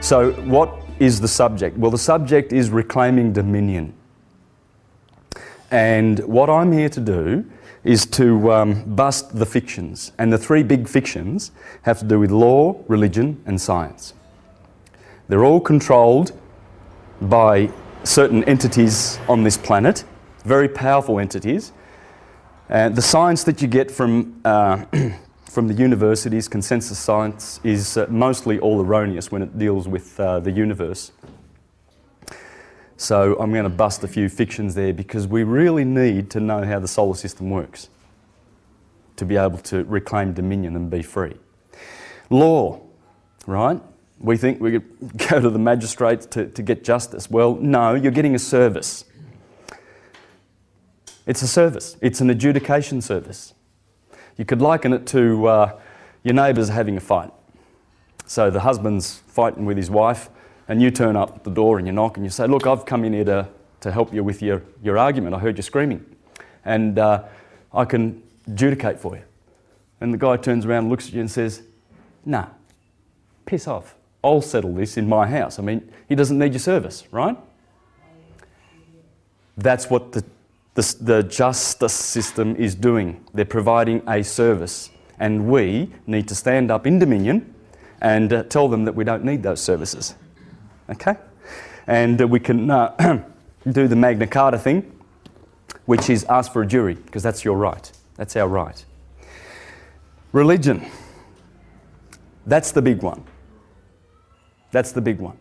So what is the subject? Well, the subject is reclaiming dominion. And what I'm here to do is to bust the fictions. And the three big fictions have to do with law, religion and science. They're all controlled by certain entities on this planet, very powerful entities. And the science that you get from the universities, consensus science, is mostly all erroneous when it deals with the universe. So I'm going to bust a few fictions there because we really need to know how the solar system works to be able to reclaim dominion and be free. Law, right? We think we could go to the magistrates to get justice. Well, no, you're getting a service. It's a service. It's an adjudication service. You could liken it to your neighbours having a fight. So the husband's fighting with his wife and you turn up at the door and you knock and you say, look, I've come in here to help you with your argument. I heard you screaming and I can adjudicate for you. And the guy turns around and looks at you and says, nah, piss off. I'll settle this in my house. I mean, he doesn't need your service, right? That's what the justice system is doing. They're providing a service. And we need to stand up in dominion and tell them that we don't need those services. Okay? And we can do the Magna Carta thing, which is ask for a jury, because that's your right. That's our right. Religion. That's the big one. That's the big one.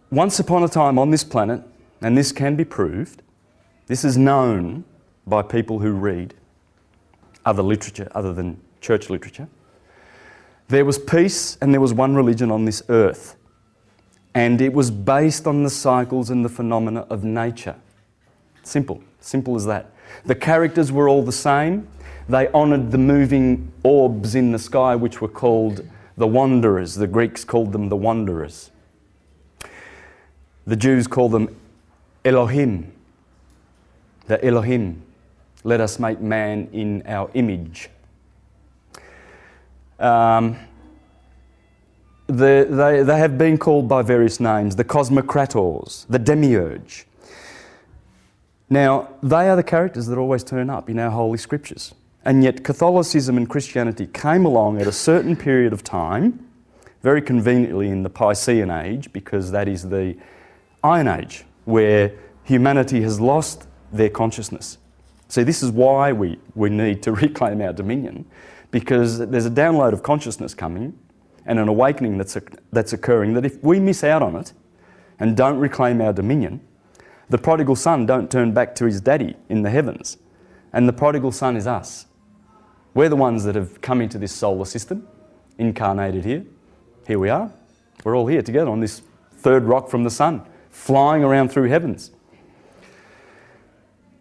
Once upon a time on this planet, and this can be proved, this is known by people who read other literature other than church literature. There was peace and there was one religion on this earth. And it was based on the cycles and the phenomena of nature. Simple. Simple as that. The characters were all the same. They honoured the moving orbs in the sky, which were called the wanderers. The Greeks called them the wanderers. The Jews called them Elohim. The Elohim. Let us make man in our image. They have been called by various names. The Cosmocrators, the Demiurge. Now, they are the characters that always turn up in our Holy Scriptures. And yet Catholicism and Christianity came along at a certain period of time, very conveniently in the Piscean Age, because that is the Iron Age, where humanity has lost their consciousness. See, this is why we need to reclaim our dominion, because there's a download of consciousness coming and an awakening that's occurring that if we miss out on it and don't reclaim our dominion, the prodigal son don't turn back to his daddy in the heavens. And the prodigal son is us. We're the ones that have come into this solar system, incarnated here. Here we are. We're all here together on this third rock from the sun, flying around through heavens.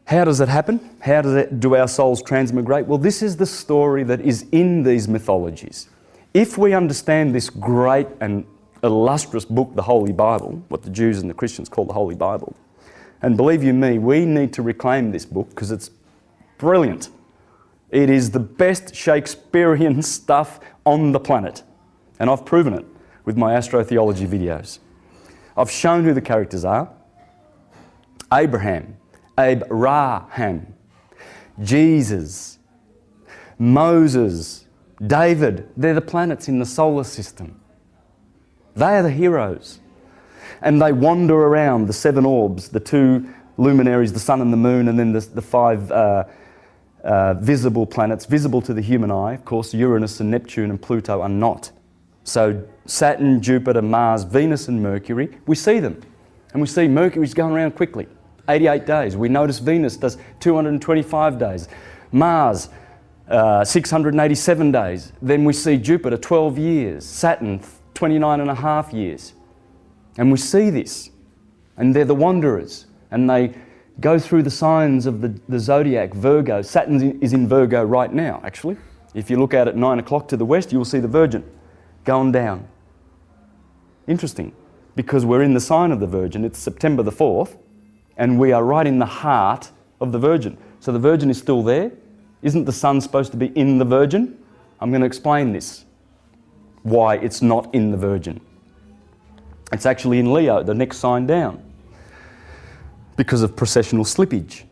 How does it happen? How do our souls transmigrate? Well, this is the story that is in these mythologies. If we understand this great and illustrious book, the Holy Bible, what the Jews and the Christians call the Holy Bible, and believe you me, we need to reclaim this book because it's brilliant. It is the best Shakespearean stuff on the planet. And I've proven it with my astrotheology videos. I've shown who the characters are. Abraham, Jesus, Moses, David, they're the planets in the solar system. They are the heroes. And they wander around the seven orbs, the two luminaries, the sun and the moon, and then the five visible planets, visible to the human eye. Of course, Uranus and Neptune and Pluto are not. So Saturn, Jupiter, Mars, Venus and Mercury, we see them. And we see Mercury's going around quickly, 88 days. We notice Venus does 225 days. Mars, 687 days. Then we see Jupiter, 12 years. Saturn, 29 and a half years. And we see this. And they're the wanderers. And they go through the signs of the zodiac, Virgo. Saturn is in Virgo right now, actually. If you look out at 9 o'clock to the west, you'll see the Virgin going down. Interesting, because we're in the sign of the Virgin. It's September the 4th, and we are right in the heart of the Virgin. So the Virgin is still there. Isn't the sun supposed to be in the Virgin? I'm going to explain this. why it's not in the Virgin. It's actually in Leo, the next sign down, because of processional slippage,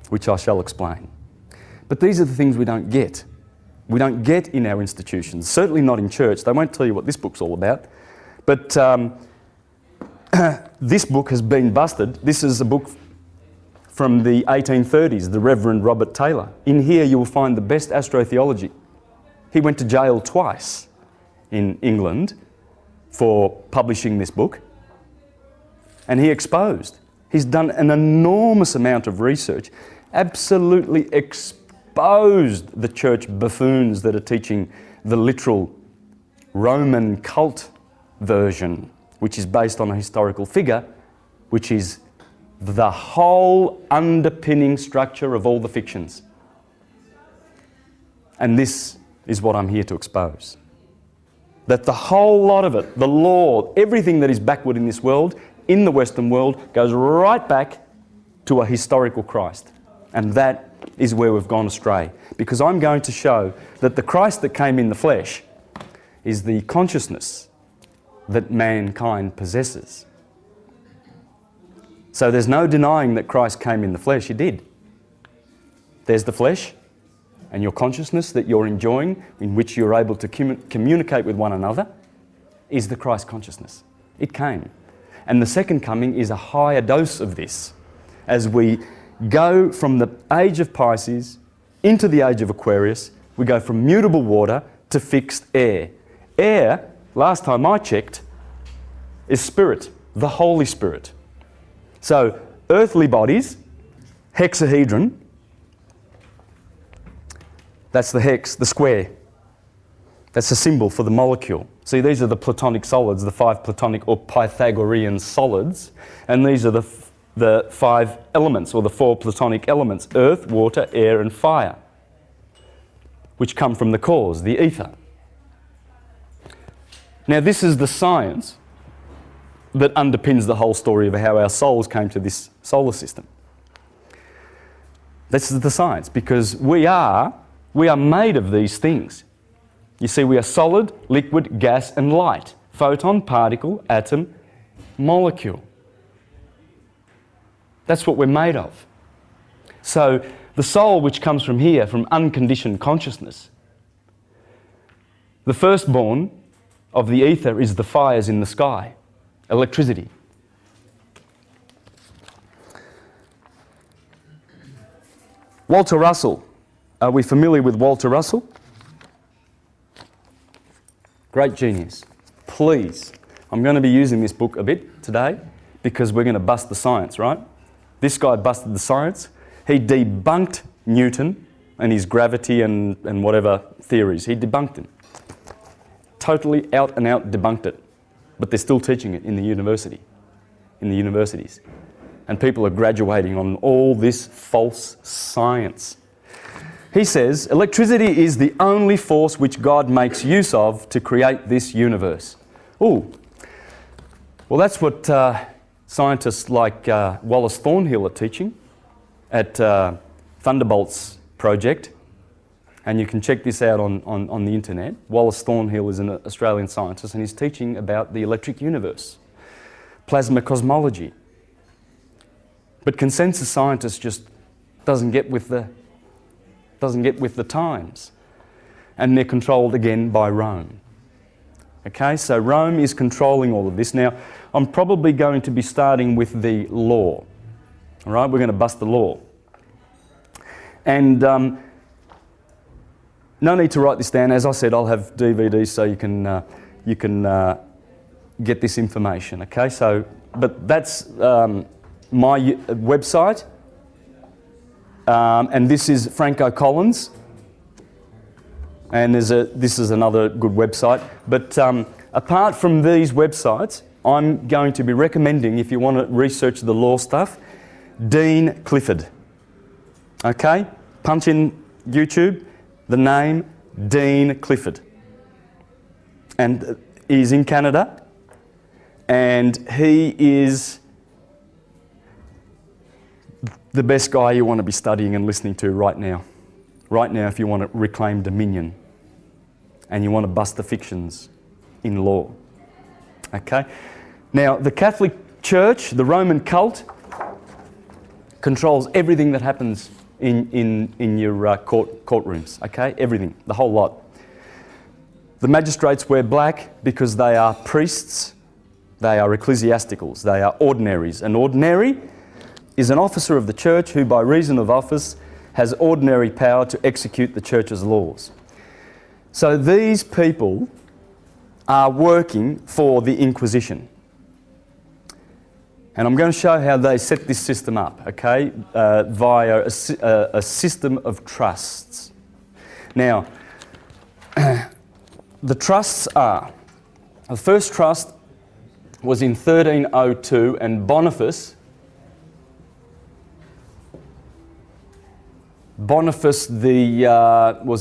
which I shall explain. But these are the things we don't get. We don't get in our institutions, certainly not in church. They won't tell you what this book's all about. But this book has been busted. This is a book from the 1830s, the Reverend Robert Taylor. In here you will find the best astrotheology. He went to jail twice in England for publishing this book, and he exposed. He's done an enormous amount of research, absolutely exposed the church buffoons that are teaching the literal Roman cult version, which is based on a historical figure, which is the whole underpinning structure of all the fictions. And this is what I'm here to expose. That the whole lot of it, the law, everything that is backward in this world, in the Western world, goes right back to a historical Christ. And that is where we've gone astray. Because I'm going to show that the Christ that came in the flesh is the consciousness that mankind possesses. So there's no denying that Christ came in the flesh. He did. There's the flesh and your consciousness that you're enjoying, in which you're able to communicate with one another, is the Christ consciousness. It came. And the second coming is a higher dose of this, as we go from the age of Pisces into the age of Aquarius. We go from mutable water to fixed air. Air, last time I checked, is spirit, the Holy Spirit. So, earthly bodies, hexahedron, that's the hex, the square. That's a symbol for the molecule. See, these are the Platonic solids, the 5 Platonic or Pythagorean solids, and these are the 5 elements, or the 4 Platonic elements: earth, water, air, and fire, which come from the cause, the ether. Now, this is the science that underpins the whole story of how our souls came to this solar system. This is the science, because we are made of these things. You see, we are solid, liquid, gas, and light. Photon, particle, atom, molecule. That's what we're made of. So the soul, which comes from here, from unconditioned consciousness, the firstborn of the ether is the fires in the sky, electricity. Walter Russell. Are we familiar with Walter Russell? Great genius. Please, I'm going to be using this book a bit today because we're going to bust the science, right? This guy busted the science. He debunked Newton and his gravity and whatever theories. He debunked them. Totally out and out debunked it. But they're still teaching it in the universities. And people are graduating on all this false science. He says, electricity is the only force which God makes use of to create this universe. Ooh. Well, that's what scientists like Wallace Thornhill are teaching at Thunderbolt's project. And you can check this out on the internet. Wallace Thornhill is an Australian scientist, and he's teaching about the electric universe, plasma cosmology. But consensus scientists just doesn't get with the times. And they're controlled again by Rome. Okay, so Rome is controlling all of this. Now, I'm probably going to be starting with the law. All right, we're going to bust the law. And no need to write this down. As I said, I'll have DVDs so you can get this information. Okay, so, but that's my website. And this is Franco Collins, and this is another good website. But apart from these websites, I'm going to be recommending, if you want to research the law stuff, Dean Clifford. Okay? Punch in YouTube the name Dean Clifford. And he's in Canada, and he is the best guy you want to be studying and listening to right now. Right now, if you want to reclaim dominion and you want to bust the fictions in law. Okay? Now, the Catholic Church, the Roman cult, controls everything that happens in your courtrooms, okay? Everything, the whole lot. The magistrates wear black because they are priests, they are ecclesiasticals, they are ordinaries. An ordinary is an officer of the church who, by reason of office, has ordinary power to execute the church's laws. So these people are working for the Inquisition. And I'm going to show how they set this system up, okay, via a system of trusts. Now, the trusts are, the first trust was in 1302, and Boniface was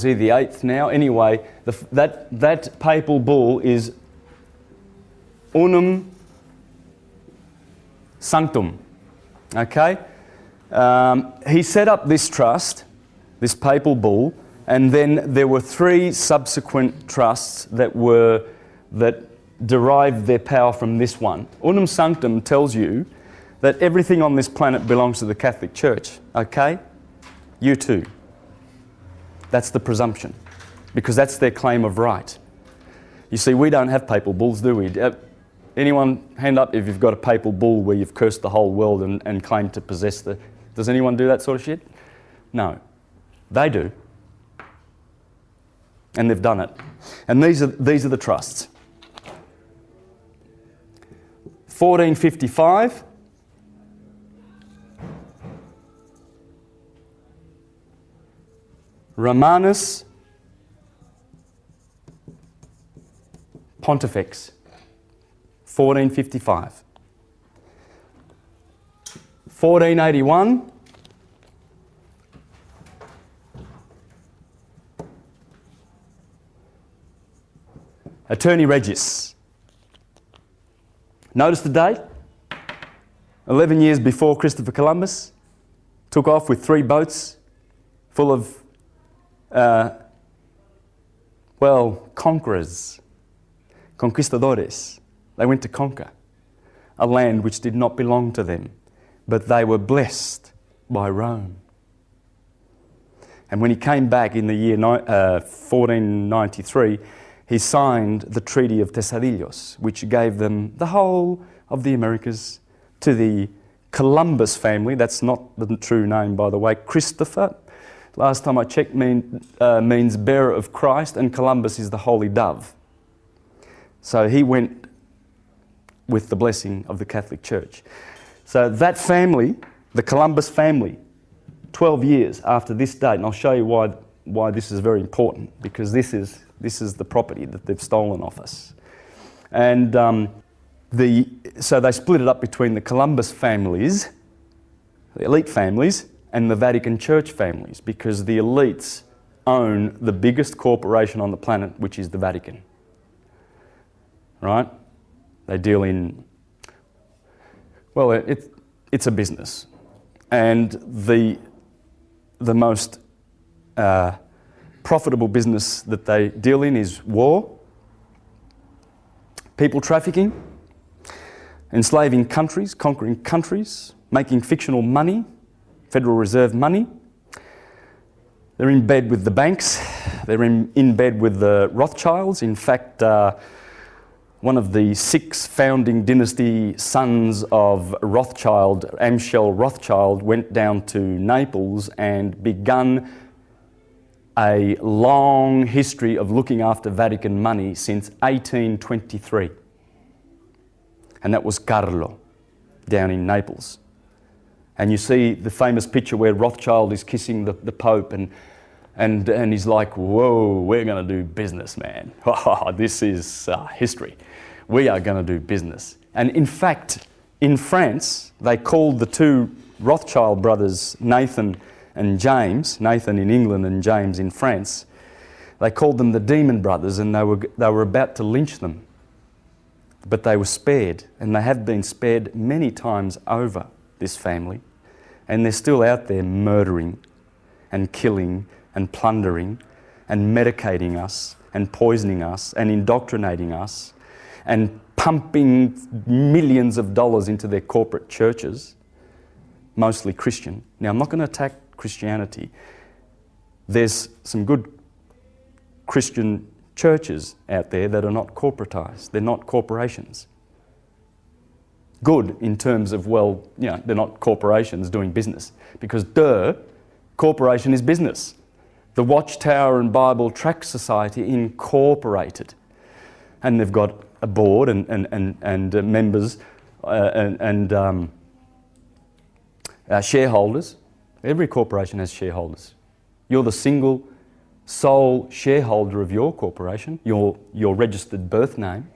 he the 8th now? Anyway, that papal bull is Unum Sanctum, okay? He set up this trust, this papal bull, and then there were 3 subsequent trusts that derived their power from this one. Unum Sanctum tells you that everything on this planet belongs to the Catholic Church, okay? You too. That's the presumption, because that's their claim of right. You see, we don't have papal bulls, do we? Anyone, hand up if you've got a papal bull where you've cursed the whole world and claimed to possess the... Does anyone do that sort of shit? No. They do. And they've done it. And these are the trusts. 1455... Romanus Pontifex, 1455. 1481, Attorney Regis. Notice the date? 11 years before Christopher Columbus took off with 3 boats full of conquerors, conquistadores. They went to conquer a land which did not belong to them, but they were blessed by Rome. And when he came back in the year 1493, he signed the Treaty of Tesadillos, which gave them the whole of the Americas to the Columbus family. That's not the true name, by the way. Christopher, last time I checked, means bearer of Christ, and Columbus is the holy dove. So he went with the blessing of the Catholic Church. So that family, the Columbus family, 12 years after this date, and I'll show you why this is very important, because this is the property that they've stolen off us. And so they split it up between the Columbus families, the elite families, and the Vatican Church families, because the elites own the biggest corporation on the planet, which is the Vatican. Right? They deal in, well, it's a business. And the most profitable business that they deal in is war, people trafficking, enslaving countries, conquering countries, making fictional money, Federal Reserve money. They're in bed with the banks. They're in bed with the Rothschilds. In fact, one of the 6 founding dynasty sons of Rothschild, Amschel Rothschild, went down to Naples and begun a long history of looking after Vatican money since 1823. And that was Carlo, down in Naples. And you see the famous picture where Rothschild is kissing the Pope and he's like, whoa, we're going to do business, man. This is history. We are going to do business. And in fact, in France, they called the 2 Rothschild brothers, Nathan and James, Nathan in England and James in France, they called them the Demon Brothers, and they were about to lynch them. But they were spared, and they have been spared many times over, this family. And they're still out there murdering and killing and plundering and medicating us and poisoning us and indoctrinating us and pumping millions of dollars into their corporate churches, mostly Christian. Now, I'm not going to attack Christianity. There's some good Christian churches out there that are not corporatized. They're not corporations. Good in terms of, well, you know, they're not corporations doing business. Because, corporation is business. The Watchtower and Bible Tract Society incorporated. And they've got a board and members and shareholders. Every corporation has shareholders. You're the single sole shareholder of your corporation, your registered birth name.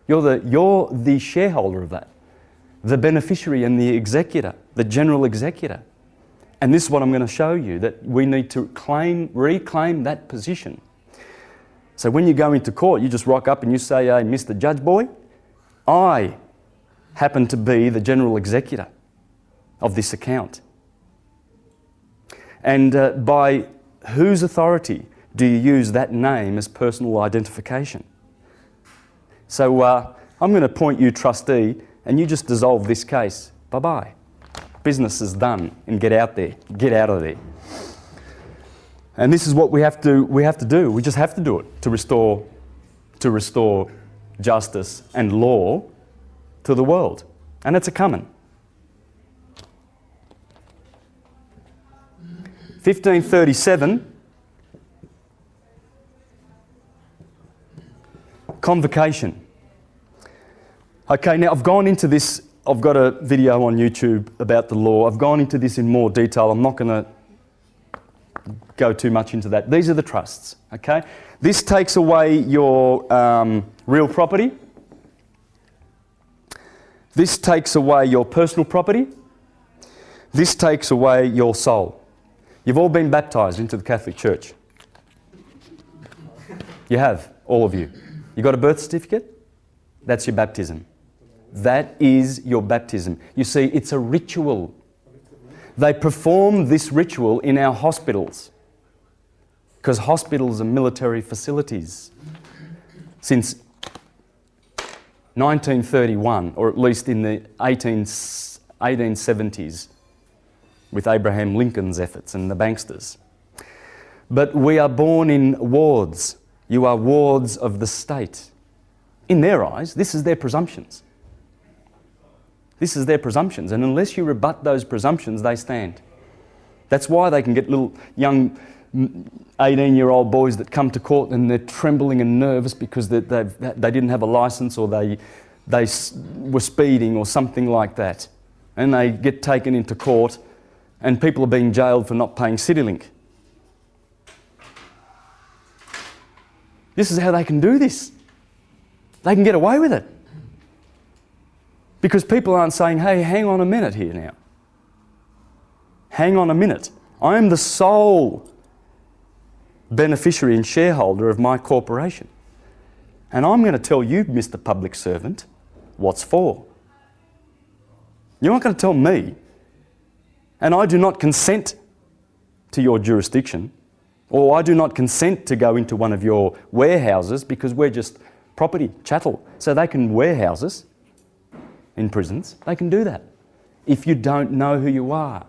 You're the shareholder of that, the beneficiary and the executor, the general executor. And this is what I'm going to show you, that we need to reclaim that position. So when you go into court, you just rock up and you say, hey, Mr. Judge Boy, I happen to be the general executor of this account. And by whose authority do you use that name as personal identification? So I'm going to appoint you trustee and you just dissolve this case. Bye-bye. Business is done, and get out there. Get out of there. And this is what we have to do. We just have to do it to restore justice and law to the world. And it's a coming. 1537, convocation. Okay, now I've gone into this, I've got a video on YouTube about the law. I've gone into this in more detail. I'm not going to go too much into that. These are the trusts, okay? This takes away your real property. This takes away your personal property. This takes away your soul. You've all been baptised into the Catholic Church. You have, all of you. You got a birth certificate? That's your baptism. That is your baptism. You see, it's a ritual. They perform this ritual in our hospitals because hospitals are military facilities. Since 1931, or at least in the 1870s, with Abraham Lincoln's efforts and the banksters. But we are born in wards. You are wards of the state. In their eyes, this is their presumptions. This is their presumptions, and unless you rebut those presumptions, they stand. That's why they can get little young 18-year-old boys that come to court and they're trembling and nervous because they didn't have a license, or they were speeding or something like that. And they get taken into court and people are being jailed for not paying CityLink. This is how they can do this. They can get away with it. Because people aren't saying, hey, hang on a minute here now. Hang on a minute. I am the sole beneficiary and shareholder of my corporation. And I'm going to tell you, Mr. Public Servant, what's for. You're not going to tell me. And I do not consent to your jurisdiction, or I do not consent to go into one of your warehouses because we're just property, chattel. So they can warehouse us in prisons. They can do that if you don't know who you are.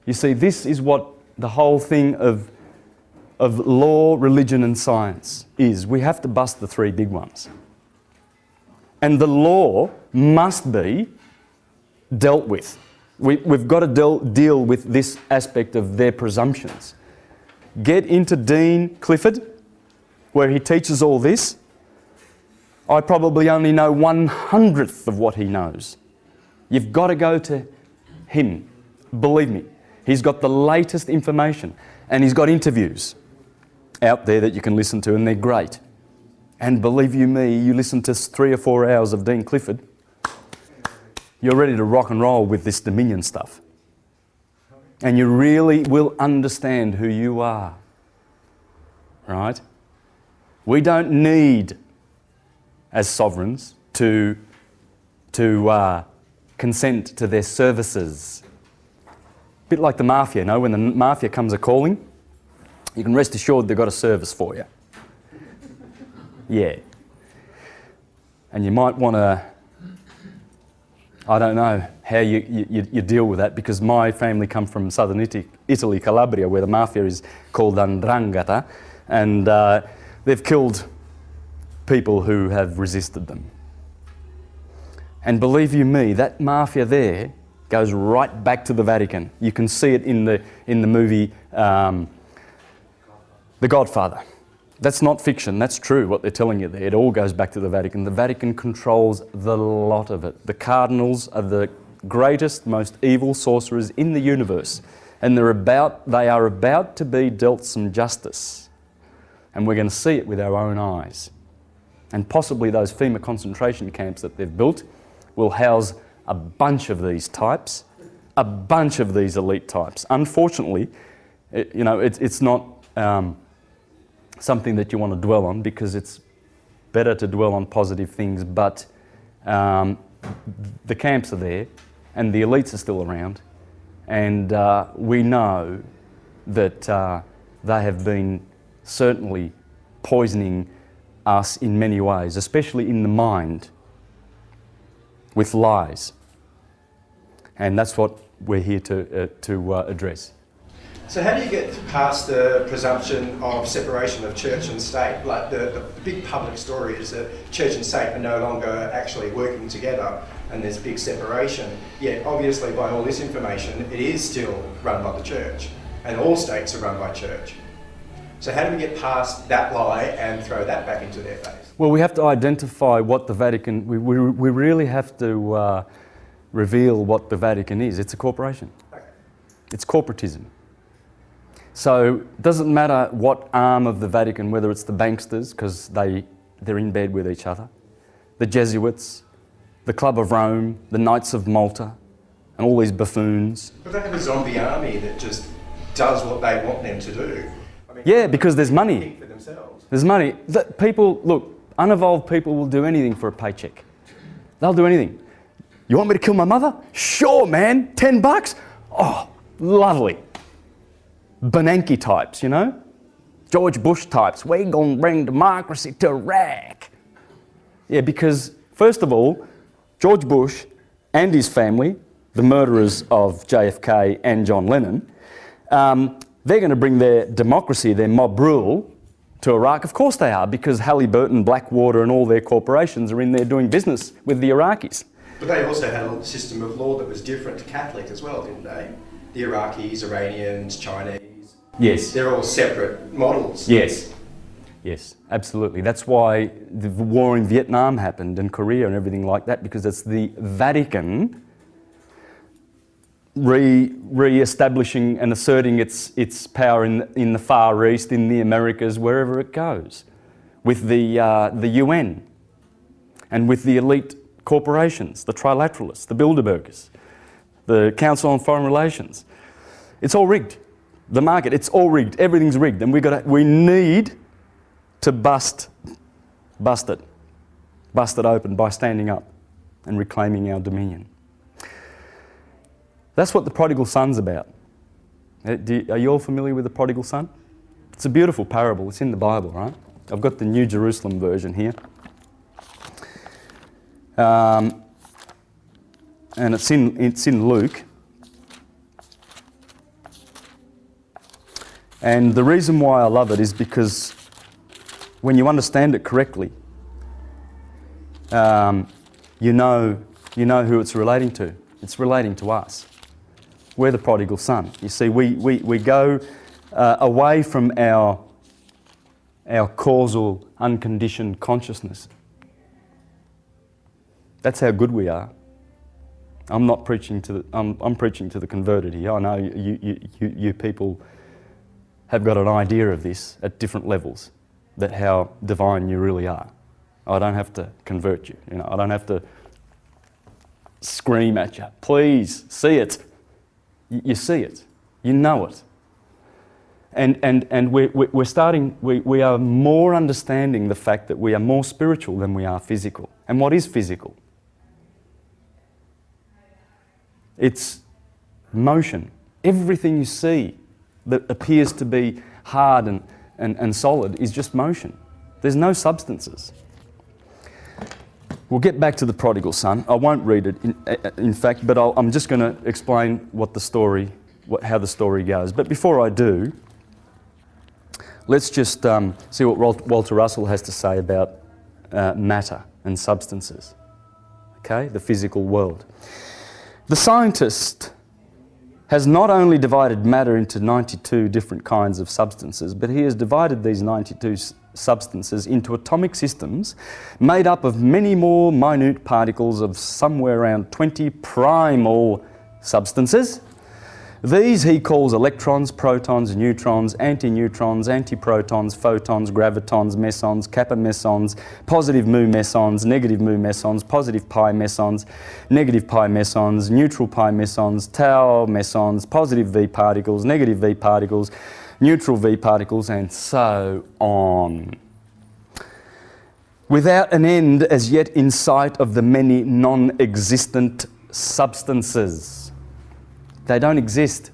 You see, this is what the whole thing of law, religion and science is. We have to bust the three big ones. And the law must be dealt with. We've got to deal with this aspect of their presumptions. Get into Dean Clifford, where he teaches all this. I probably only know 1/100th of what he knows. You've got to go to him. Believe me, he's got the latest information, and he's got interviews out there that you can listen to, and they're great. And believe you me, you listen to 3 or 4 hours of Dean Clifford, you're ready to rock and roll with this Dominion stuff. And you really will understand who you are. Right? We don't need, as sovereigns, to consent to their services. A bit like the mafia, when the mafia comes a-calling, you can rest assured they've got a service for you. Yeah. And you might want to, I don't know how you deal with that, because my family come from southern Italy, Calabria, where the mafia is called 'ndrangheta, and they've killed people who have resisted them. And believe you me, that mafia there goes right back to the Vatican. You can see it in the movie The Godfather. That's not fiction, that's true what they're telling you there. It all goes back to the Vatican. The Vatican controls the lot of it. The cardinals are the greatest, most evil sorcerers in the universe. And they are about to be dealt some justice. And we're going to see it with our own eyes. And possibly those FEMA concentration camps that they've built will house a bunch of these types, a bunch of these elite types. Unfortunately, it's not something that you want to dwell on, because it's better to dwell on positive things, but the camps are there and the elites are still around, and we know that they have been certainly poisoning us in many ways, especially in the mind, with lies. And that's what we're here to address. So how do you get past the presumption of separation of church and state? Like the big public story is that church and state are no longer actually working together, and there's big separation. Yet obviously by all this information, it is still run by the church, and all states are run by church. So how do we get past that lie and throw that back into their face? Well, we have to identify what the Vatican, we really have to reveal what the Vatican is. It's a corporation. Okay. It's corporatism. So it doesn't matter what arm of the Vatican, whether it's the banksters, because they're in bed with each other, the Jesuits, the Club of Rome, the Knights of Malta, and all these buffoons. But they have a zombie army that just does what they want them to do. I mean, yeah, because there's money. Think for themselves. There's money. Look, unevolved people will do anything for a paycheck. They'll do anything. You want me to kill my mother? Sure, man. $10? Oh, lovely. Bernanke types, George Bush types. We're going to bring democracy to Iraq. Yeah, because first of all, George Bush and his family, the murderers of JFK and John Lennon, they're going to bring their democracy, their mob rule, to Iraq. Of course they are, because Halliburton, Blackwater and all their corporations are in there doing business with the Iraqis. But they also had a system of law that was different to Catholic as well, didn't they? The Iraqis, Iranians, Chinese. Yes. They're all separate models. Yes. Yes, absolutely. That's why the war in Vietnam happened, and Korea and everything like that, because it's the Vatican re-establishing and asserting its power in the Far East, in the Americas, wherever it goes, with the UN and with the elite corporations, the trilateralists, the Bilderbergers, the Council on Foreign Relations. It's all rigged. The market, it's all rigged. Everything's rigged, and we need to bust it open by standing up and reclaiming our dominion. That's what the prodigal son's about. Are you all familiar with the prodigal son? It's a beautiful parable. It's in the Bible, right? I've got the New Jerusalem version here. And it's in Luke. And the reason why I love it is because when you understand it correctly, you know who it's relating to. It's relating to us. We're the prodigal son. You see, we go away from our causal, unconditioned consciousness. That's how good we are. I'm not preaching to I'm preaching to the converted here. I know you people have got an idea of this at different levels, that how divine you really are. I don't have to convert you. I don't have to scream at you. Please see it. You see it. You know it. And we're starting. We are more understanding the fact that we are more spiritual than we are physical. And what is physical? It's motion. Everything you see that appears to be hard and solid is just motion. There's no substances. We'll get back to the prodigal son. I won't read it, in fact, but I'm just going to explain how the story goes. But before I do, let's just see what Walter Russell has to say about matter and substances, okay, the physical world. The scientist has not only divided matter into 92 different kinds of substances, but he has divided these 92 substances into atomic systems made up of many more minute particles of somewhere around 20 primal substances. These he calls electrons, protons, neutrons, antineutrons, antiprotons, photons, gravitons, mesons, kappa mesons, positive mu mesons, negative mu mesons, positive pi mesons, negative pi mesons, neutral pi mesons, tau mesons, positive V particles, negative V particles, neutral V particles, and so on. Without an end as yet in sight of the many non-existent substances. They don't exist.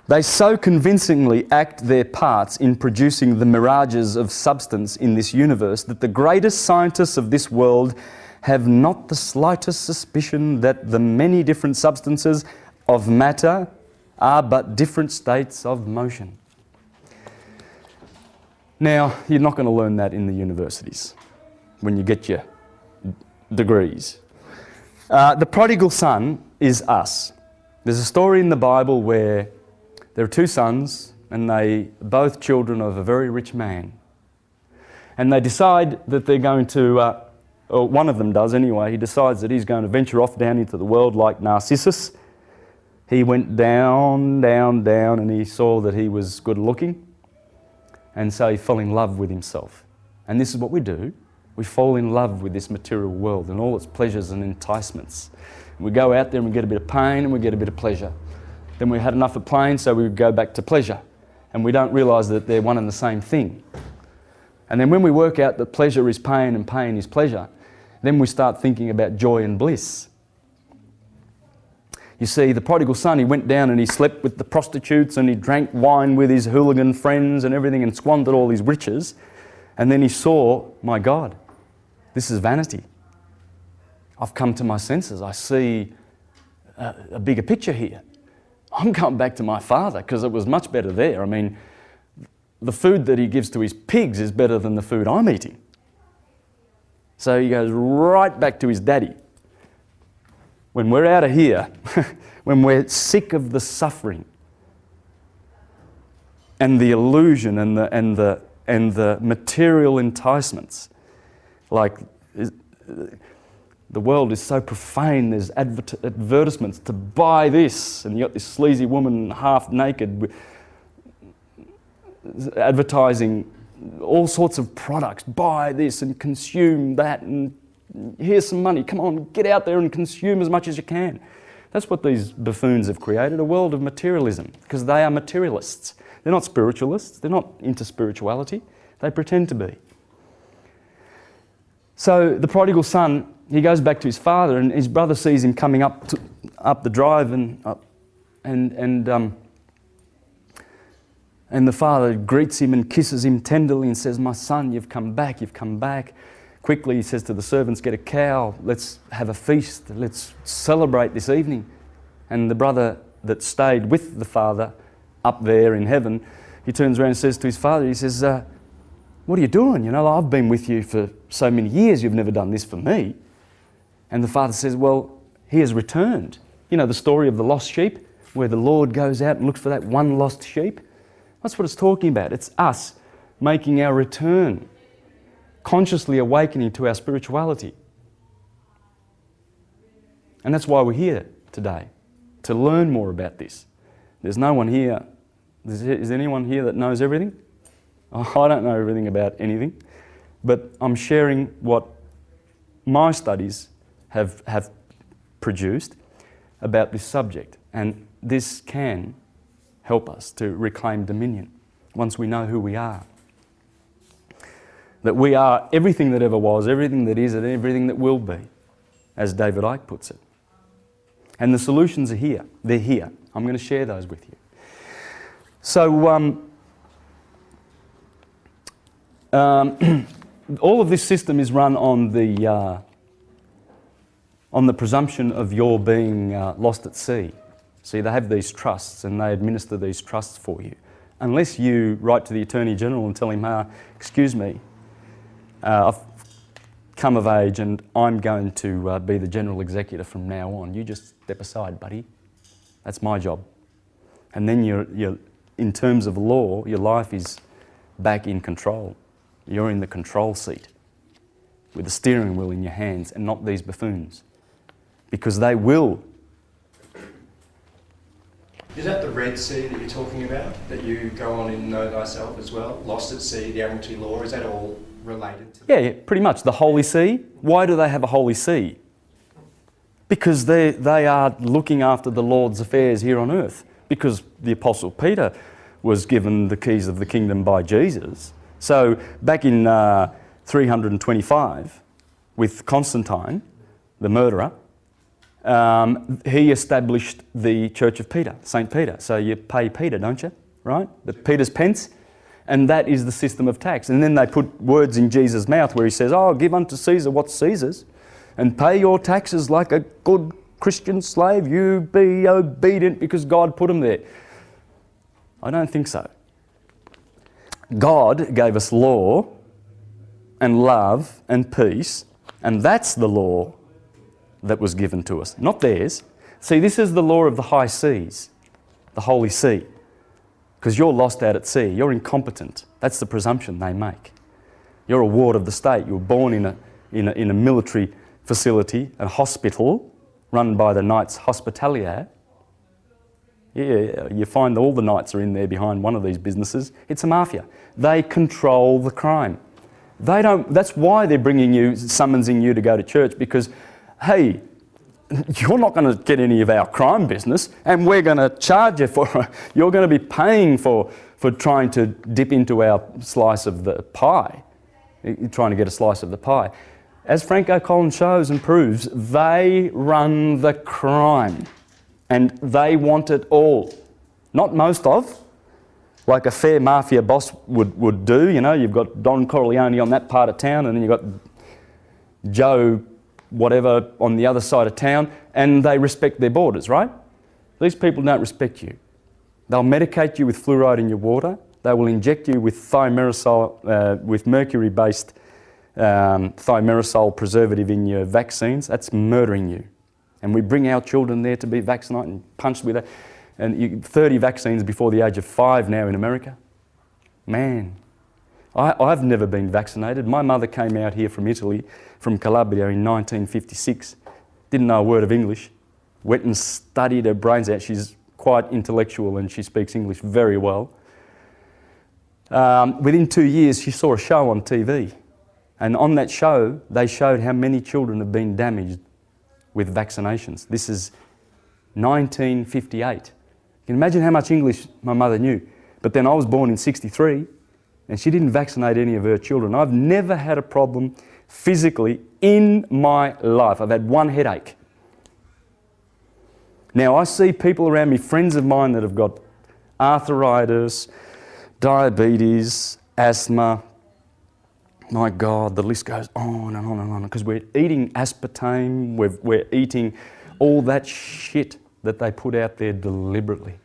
They so convincingly act their parts in producing the mirages of substance in this universe that the greatest scientists of this world have not the slightest suspicion that the many different substances of matter are but different states of motion. Now, you're not going to learn that in the universities when you get your degrees. The prodigal son is us. There's a story in the Bible where there are two sons and they both children of a very rich man. And they decide that they're going to, or one of them does anyway, he decides that he's going to venture off down into the world like Narcissus. He went down, down, down, and he saw that he was good looking. And so he fell in love with himself. And this is what we do. We fall in love with this material world and all its pleasures and enticements. We go out there and we get a bit of pain and we get a bit of pleasure. Then we had enough of pain, so we go back to pleasure. And we don't realise that they're one and the same thing. And then when we work out that pleasure is pain and pain is pleasure, then we start thinking about joy and bliss. You see, the prodigal son, he went down and he slept with the prostitutes and he drank wine with his hooligan friends and everything and squandered all his riches. And then he saw, my God, this is vanity. I've come to my senses. I see a bigger picture here. I'm going back to my father because it was much better there. I mean, the food that he gives to his pigs is better than the food I'm eating. So he goes right back to his daddy. When we're out of here, when we're sick of the suffering and the illusion and the material enticements, like the world is so profane, there's advertisements to buy this, and you got this sleazy woman half naked advertising all sorts of products. Buy this and consume that, and here's some money. Come on, get out there and consume as much as you can. That's what these buffoons have created, a world of materialism, because they are materialists. They're not spiritualists. They're not into spirituality. They pretend to be. So the prodigal son, he goes back to his father, and his brother sees him coming up the drive, and the father greets him and kisses him tenderly and says, "My son, you've come back, you've come back." Quickly, he says to the servants, "Get a cow, let's have a feast, let's celebrate this evening." And the brother that stayed with the father up there in heaven, he turns around and says to his father, he says, "What are you doing? You know, I've been with you for so many years, you've never done this for me." And the father says, "Well, he has returned." You know the story of the lost sheep, where the Lord goes out and looks for that one lost sheep? That's what it's talking about. It's us making our return, consciously awakening to our spirituality. And that's why we're here today, to learn more about this. There's no one here. Is anyone here that knows everything? Oh, I don't know everything about anything, but I'm sharing what my studies have produced about this subject, and this can help us to reclaim dominion once we know who we are. That we are everything that ever was, everything that is, and everything that will be, as David Icke puts it. And the solutions are here. They're here. I'm going to share those with you. So, All of this system is run on the presumption of your being lost at sea. See, they have these trusts and they administer these trusts for you. Unless you write to the Attorney General and tell him, excuse me, I've come of age and I'm going to be the General Executor from now on. You just step aside, buddy. That's my job. And then you're, in terms of law, your life is back in control. You're in the control seat with the steering wheel in your hands and not these buffoons. Because they will. Is that the Red Sea that you're talking about? That you go on in Know Thyself as well? Lost at Sea, the Admiralty Law, is that all related to that? Yeah, pretty much. The Holy See. Why do they have a Holy See? Because they are looking after the Lord's affairs here on earth. Because the Apostle Peter was given the keys of the kingdom by Jesus. So back in 325, with Constantine, the murderer, he established the Church of Peter, St. Peter. So you pay Peter, don't you? Right? The Peter's pence. And that is the system of tax. And then they put words in Jesus' mouth where he says, oh, give unto Caesar what's Caesar's and pay your taxes like a good Christian slave. You be obedient because God put them there. I don't think so. God gave us law and love and peace, and that's the law that was given to us, not theirs. See, this is the law of the high seas, the Holy See, because you're lost out at sea. You're incompetent. That's the presumption they make. You're a ward of the state. You were born in a military facility, a hospital run by the Knights Hospitalier. Yeah, you find all the knights are in there behind one of these businesses. It's a mafia. They control the crime. They don't. That's why they're bringing you, summoning you to go to church, because, hey, you're not going to get any of our crime business, and we're going to charge you for it. You're going to be paying for trying to dip into our slice of the pie. You're trying to get a slice of the pie. As Franco Collins shows and proves, they run the crime. And they want it all. Not most of, like a fair mafia boss would do. You know, you've got Don Corleone on that part of town, and then you've got Joe whatever on the other side of town, and they respect their borders, right? These people don't respect you. They'll medicate you with fluoride in your water. They will inject you with thimerosal, with mercury-based thimerosal preservative in your vaccines. That's murdering you. And we bring our children there to be vaccinated and punched with that. And 30 vaccines before the age of 5 now in America. Man, I've never been vaccinated. My mother came out here from Italy, from Calabria in 1956. Didn't know a word of English. Went and studied her brains out. She's quite intellectual and she speaks English very well. Within 2 years, she saw a show on TV. And on that show, they showed how many children have been damaged with vaccinations. This is 1958. You can imagine how much English my mother knew. But then I was born in 63 and she didn't vaccinate any of her children. I've never had a problem physically in my life. I've had one headache. Now I see people around me, friends of mine that have got arthritis, diabetes, asthma. My God, the list goes on and on and on, because we're eating aspartame, we're eating all that shit that they put out there deliberately.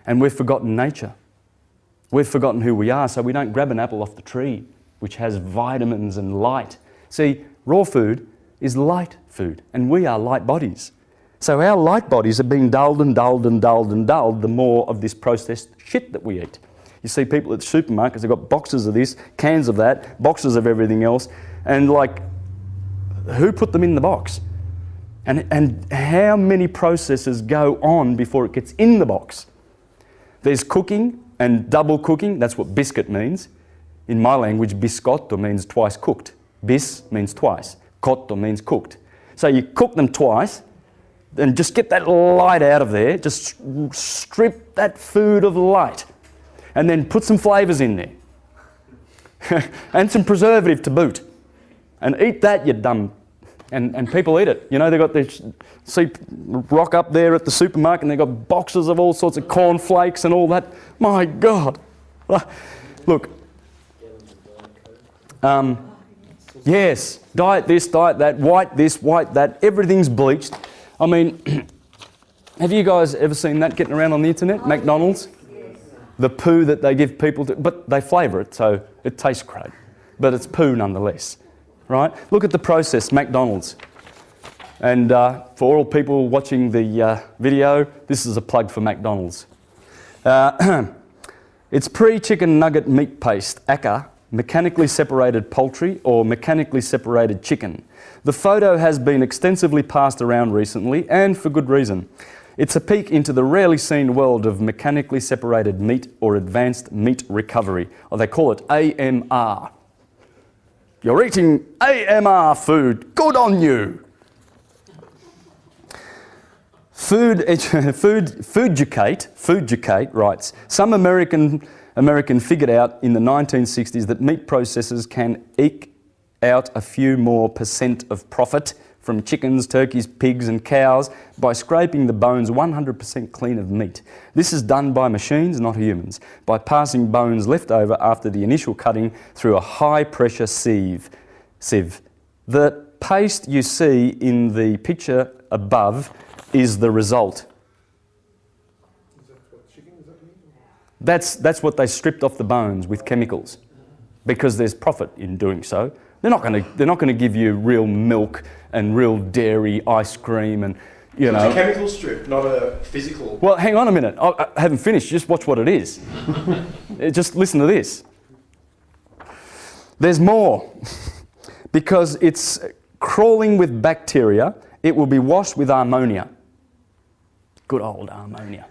And we've forgotten nature. We've forgotten who we are, so we don't grab an apple off the tree, which has vitamins and light. See, raw food is light food, and we are light bodies. So our light bodies are being dulled and dulled and dulled and dulled the more of this processed shit that we eat. You see people at the supermarkets, they've got boxes of this, cans of that, boxes of everything else, and like, who put them in the box? And how many processes go on before it gets in the box? There's cooking and double cooking. That's what biscuit means. In my language, biscotto means twice cooked. Bis means twice. Cotto means cooked. So you cook them twice, and just get that light out of there. Just strip that food of light. And then put some flavours in there. And some preservative to boot. And eat that, you dumb. And people eat it. You know, they've got this, see, rock up there at the supermarket and they've got boxes of all sorts of cornflakes and all that. My God. Look, Yes, diet this, diet that, white this, white that, everything's bleached. I mean, have you guys ever seen that getting around on the internet? McDonald's? Yes. The poo that they give people to, but they flavour it so it tastes great. But it's poo nonetheless, right? Look at the process, McDonald's. And for all people watching the video, this is a plug for McDonald's. It's pre-chicken nugget meat paste, ACA, mechanically separated poultry or mechanically separated chicken. The photo has been extensively passed around recently, and for good reason. It's a peek into the rarely seen world of mechanically separated meat or advanced meat recovery, or they call it AMR. You're eating AMR food, good on you! Foodjucate writes, some American figured out in the 1960s that meat processors can eke out a few more % of profit from chickens, turkeys, pigs and cows by scraping the bones 100% clean of meat. This is done by machines, not humans, by passing bones left over after the initial cutting through a high-pressure sieve. The paste you see in the picture above is the result. Is that what chicken is that mean? That's what they stripped off the bones with chemicals, because there's profit in doing so. They're not going to give you real milk and real dairy ice cream and, you know. It's a chemical strip, not a physical. Well, hang on a minute. I haven't finished. Just watch what it is. Just listen to this. There's more. Because it's crawling with bacteria, it will be washed with ammonia. Good old ammonia.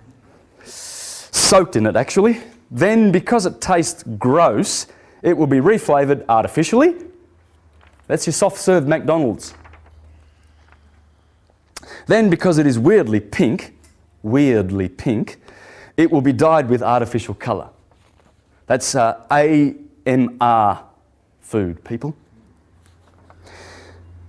Soaked in it, actually. Then, because it tastes gross, it will be reflavoured artificially. That's your soft-serve McDonald's. Then, because it is weirdly pink, it will be dyed with artificial colour. That's AMR food, people.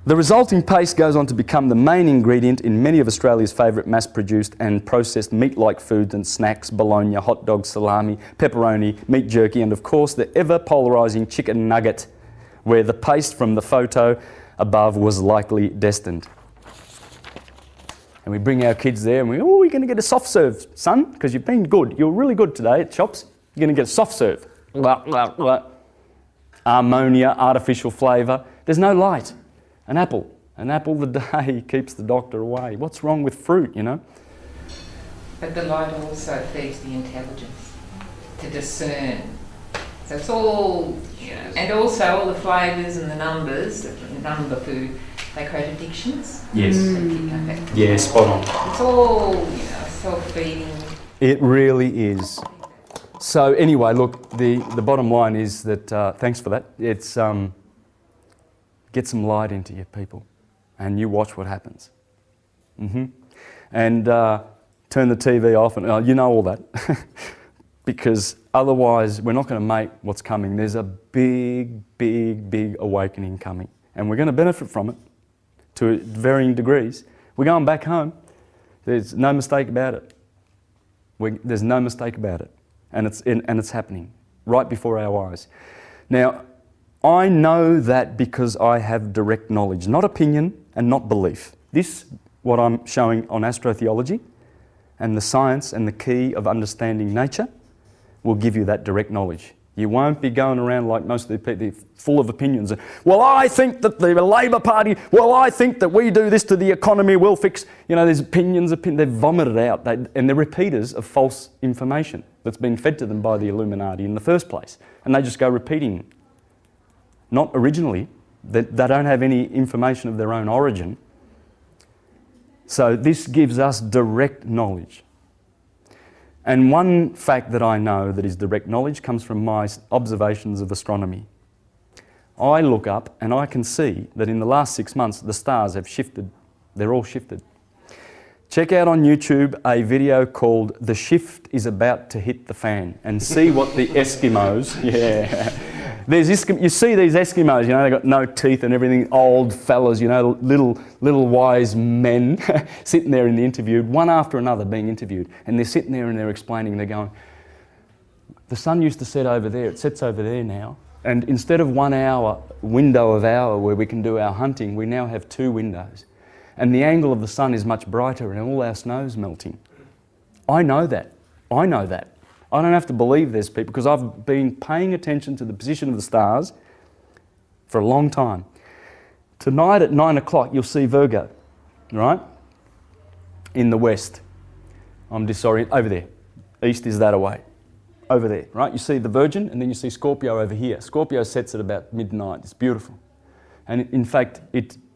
The resulting paste goes on to become the main ingredient in many of Australia's favourite mass-produced and processed meat-like foods and snacks: bologna, hot dogs, salami, pepperoni, meat jerky, and of course the ever-polarising chicken nugget, where the paste from the photo above was likely destined. And we bring our kids there and we, oh, you're going to get a soft serve, son, because you've been good. You're really good today at shops. You're going to get a soft serve. Blah, blah, blah. Ammonia, artificial flavour. There's no light. An apple a day keeps the doctor away. What's wrong with fruit, you know? But the light also feeds the intelligence to discern. So it's all, you know, and also all the flavours and the numbers, the number food, they create addictions. Yes. Mm. Yeah, spot on. It's all, you know, self-feeding. It really is. So anyway, look, the bottom line is that, thanks for that, it's get some light into you, people, and you watch what happens. And turn the TV off, and you know all that. Because otherwise we're not going to make what's coming. There's a big, big, big awakening coming, and we're going to benefit from it to varying degrees. We're going back home. There's no mistake about it. There's no mistake about it, and it's happening right before our eyes. Now, I know that because I have direct knowledge, not opinion and not belief. This, what I'm showing on astrotheology and the science and the key of understanding nature, will give you that direct knowledge. You won't be going around like most of the people, full of opinions. Well, I think that the Labor Party, well, I think that we do this to the economy, we'll fix, you know, there's opinions, they've vomited out, and they're repeaters of false information that's been fed to them by the Illuminati in the first place. And they just go repeating, not originally, they don't have any information of their own origin. So this gives us direct knowledge. And one fact that I know that is direct knowledge comes from my observations of astronomy. I look up and I can see that in the last 6 months the stars have shifted. They're all shifted. Check out on YouTube a video called "The Shift is About to Hit the Fan" and see what the Eskimos, you see these Eskimos, you know, they've got no teeth and everything, old fellas, you know, little wise men sitting there in the interview, one after another being interviewed, and they're sitting there and they're explaining, they're going, the sun used to set over there, it sets over there now, And instead of 1 hour, window of hour where we can do our hunting, we now have 2 windows. And the angle of the sun is much brighter and all our snow's melting. I know that. I know that. I don't have to believe there's people because I've been paying attention to the position of the stars for a long time. Tonight at 9 o'clock you'll see Virgo, right? In the west. I'm disoriented. Over there. East is that away. Over there, right? You see the Virgin and then you see Scorpio over here. Scorpio sets at about midnight. It's beautiful. And in fact,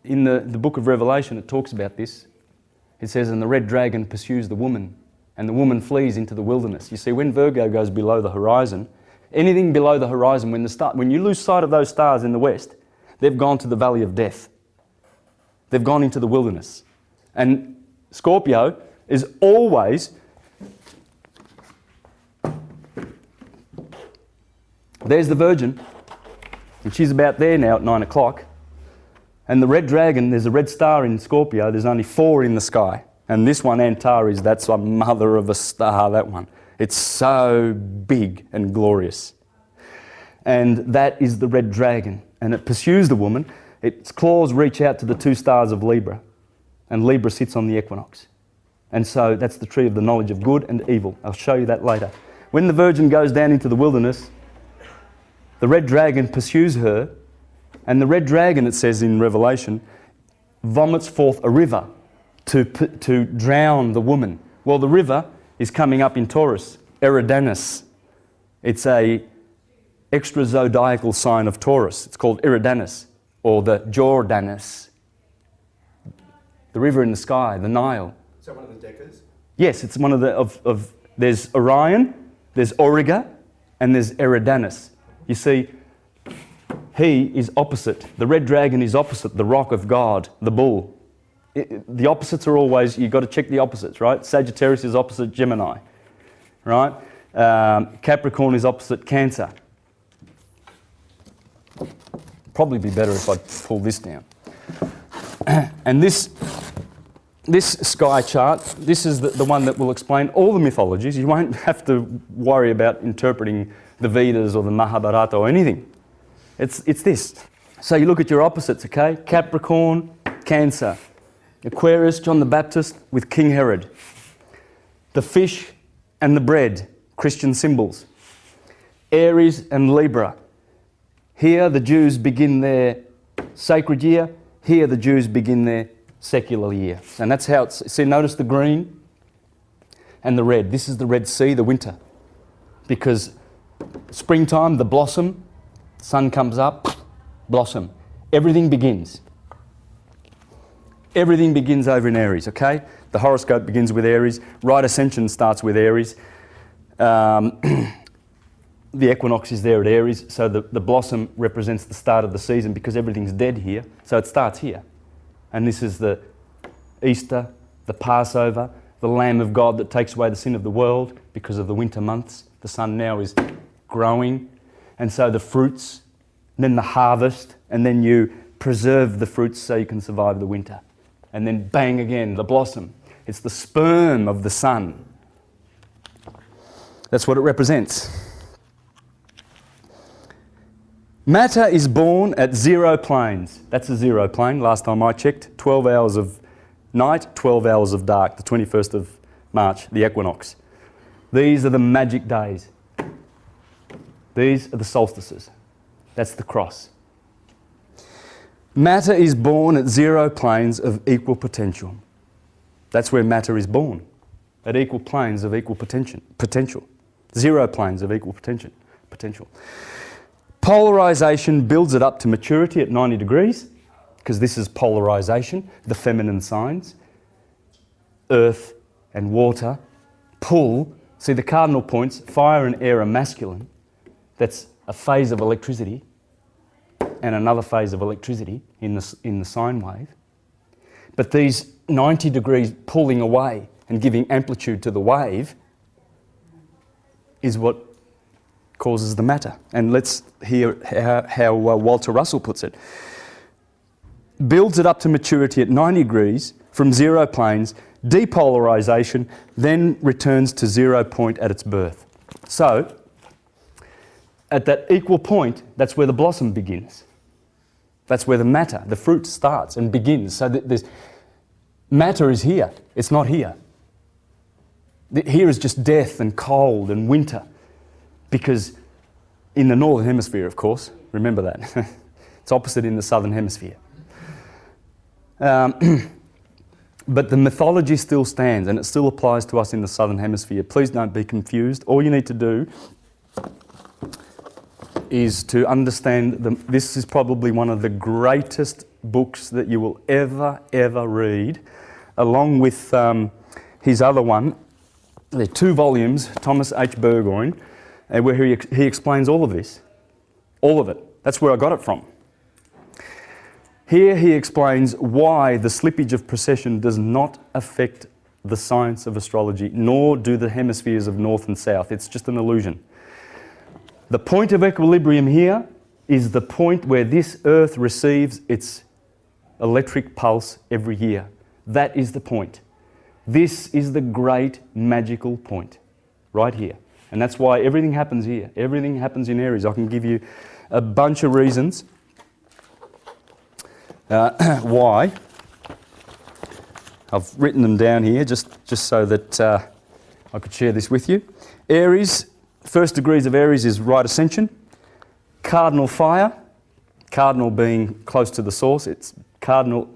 in the book of Revelation, it talks about this. It says, and the red dragon pursues the woman, and the woman flees into the wilderness. You see, when Virgo goes below the horizon, anything below the horizon, when you lose sight of those stars in the west, they've gone to the valley of death. They've gone into the wilderness. And Scorpio is always... There's the Virgin, and she's about there now at 9 o'clock. And the red dragon, there's a red star in Scorpio, there's only 4 in the sky. And this one, Antares, that's a mother of a star, that one. It's so big and glorious. And that is the red dragon. And it pursues the woman. Its claws reach out to the 2 stars of Libra. And Libra sits on the equinox. And so that's the tree of the knowledge of good and evil. I'll show you that later. When the Virgin goes down into the wilderness, the red dragon pursues her, and the red dragon, it says in Revelation, vomits forth a river to drown the woman. Well, the river is coming up in Taurus, Eridanus. It's a extra-zodiacal sign of Taurus. It's called Eridanus, or the Jordanus. The river in the sky, the Nile. Is that one of the Decas? Yes, it's one of the... there's Orion, there's Auriga, and there's Eridanus. You see, he is opposite. The red dragon is opposite the rock of God, the bull. The opposites are always, you've got to check the opposites, right? Sagittarius is opposite Gemini, right? Capricorn is opposite Cancer. Probably be better if I pull this down. And this sky chart, this is the one that will explain all the mythologies. You won't have to worry about interpreting the Vedas or the Mahabharata or anything. It's this. So you look at your opposites, okay? Capricorn, Cancer. Aquarius, John the Baptist with King Herod. The fish and the bread, Christian symbols. Aries and Libra. Here the Jews begin their sacred year. Here the Jews begin their secular year. And that's how it's... See, notice the green and the red. This is the Red Sea, the winter. Because springtime, the blossom, sun comes up, blossom. Everything begins. Everything begins over in Aries, okay? The horoscope begins with Aries. Right Ascension starts with Aries. The equinox is there at Aries, so the blossom represents the start of the season because everything's dead here, so it starts here. And this is the Easter, the Passover, the Lamb of God that takes away the sin of the world because of the winter months. The sun now is growing, and so the fruits, then the harvest, and then you preserve the fruits so you can survive the winter. And then bang again, the blossom. It's the sperm of the sun. That's what it represents. Matter is born at 0 planes. That's a 0 plane, last time I checked. 12 hours of night, 12 hours of dark, the 21st of March, the equinox. These are the magic days. These are the solstices. That's the cross. Matter is born at 0 planes of equal potential. That's where matter is born, at equal planes of equal potential. 0 planes of equal potential. Polarization builds it up to maturity at 90 degrees, because this is polarization, the feminine signs. Earth and water pull. See, the cardinal points, fire and air are masculine. That's a phase of electricity and another phase of electricity in the sine wave. But these 90 degrees pulling away and giving amplitude to the wave is what causes the matter. And let's hear how Walter Russell puts it. Builds it up to maturity at 90 degrees from 0 planes, depolarization, then returns to 0 point at its birth. So, at that equal point, that's where the blossom begins. That's where the matter, the fruit starts and begins. So that matter is here, it's not here. Here is just death and cold and winter. Because in the northern hemisphere, of course, remember that. It's opposite in the southern hemisphere. But the mythology still stands and it still applies to us in the southern hemisphere. Please don't be confused. All you need to do is to understand this is probably one of the greatest books that you will ever read, along with his other one. There are 2 volumes, Thomas H. Burgoyne, where he explains all of this. All of it. That's where I got it from. Here he explains why the slippage of precession does not affect the science of astrology, nor do the hemispheres of north and south. It's just an illusion. The point of equilibrium here is the point where this Earth receives its electric pulse every year. That is the point. This is the great magical point, right here. And that's why everything happens here. Everything happens in Aries. I can give you a bunch of reasons why. I've written them down here just so that I could share this with you. Aries, first degrees of Aries is right ascension. Cardinal fire, cardinal being close to the source. It's cardinal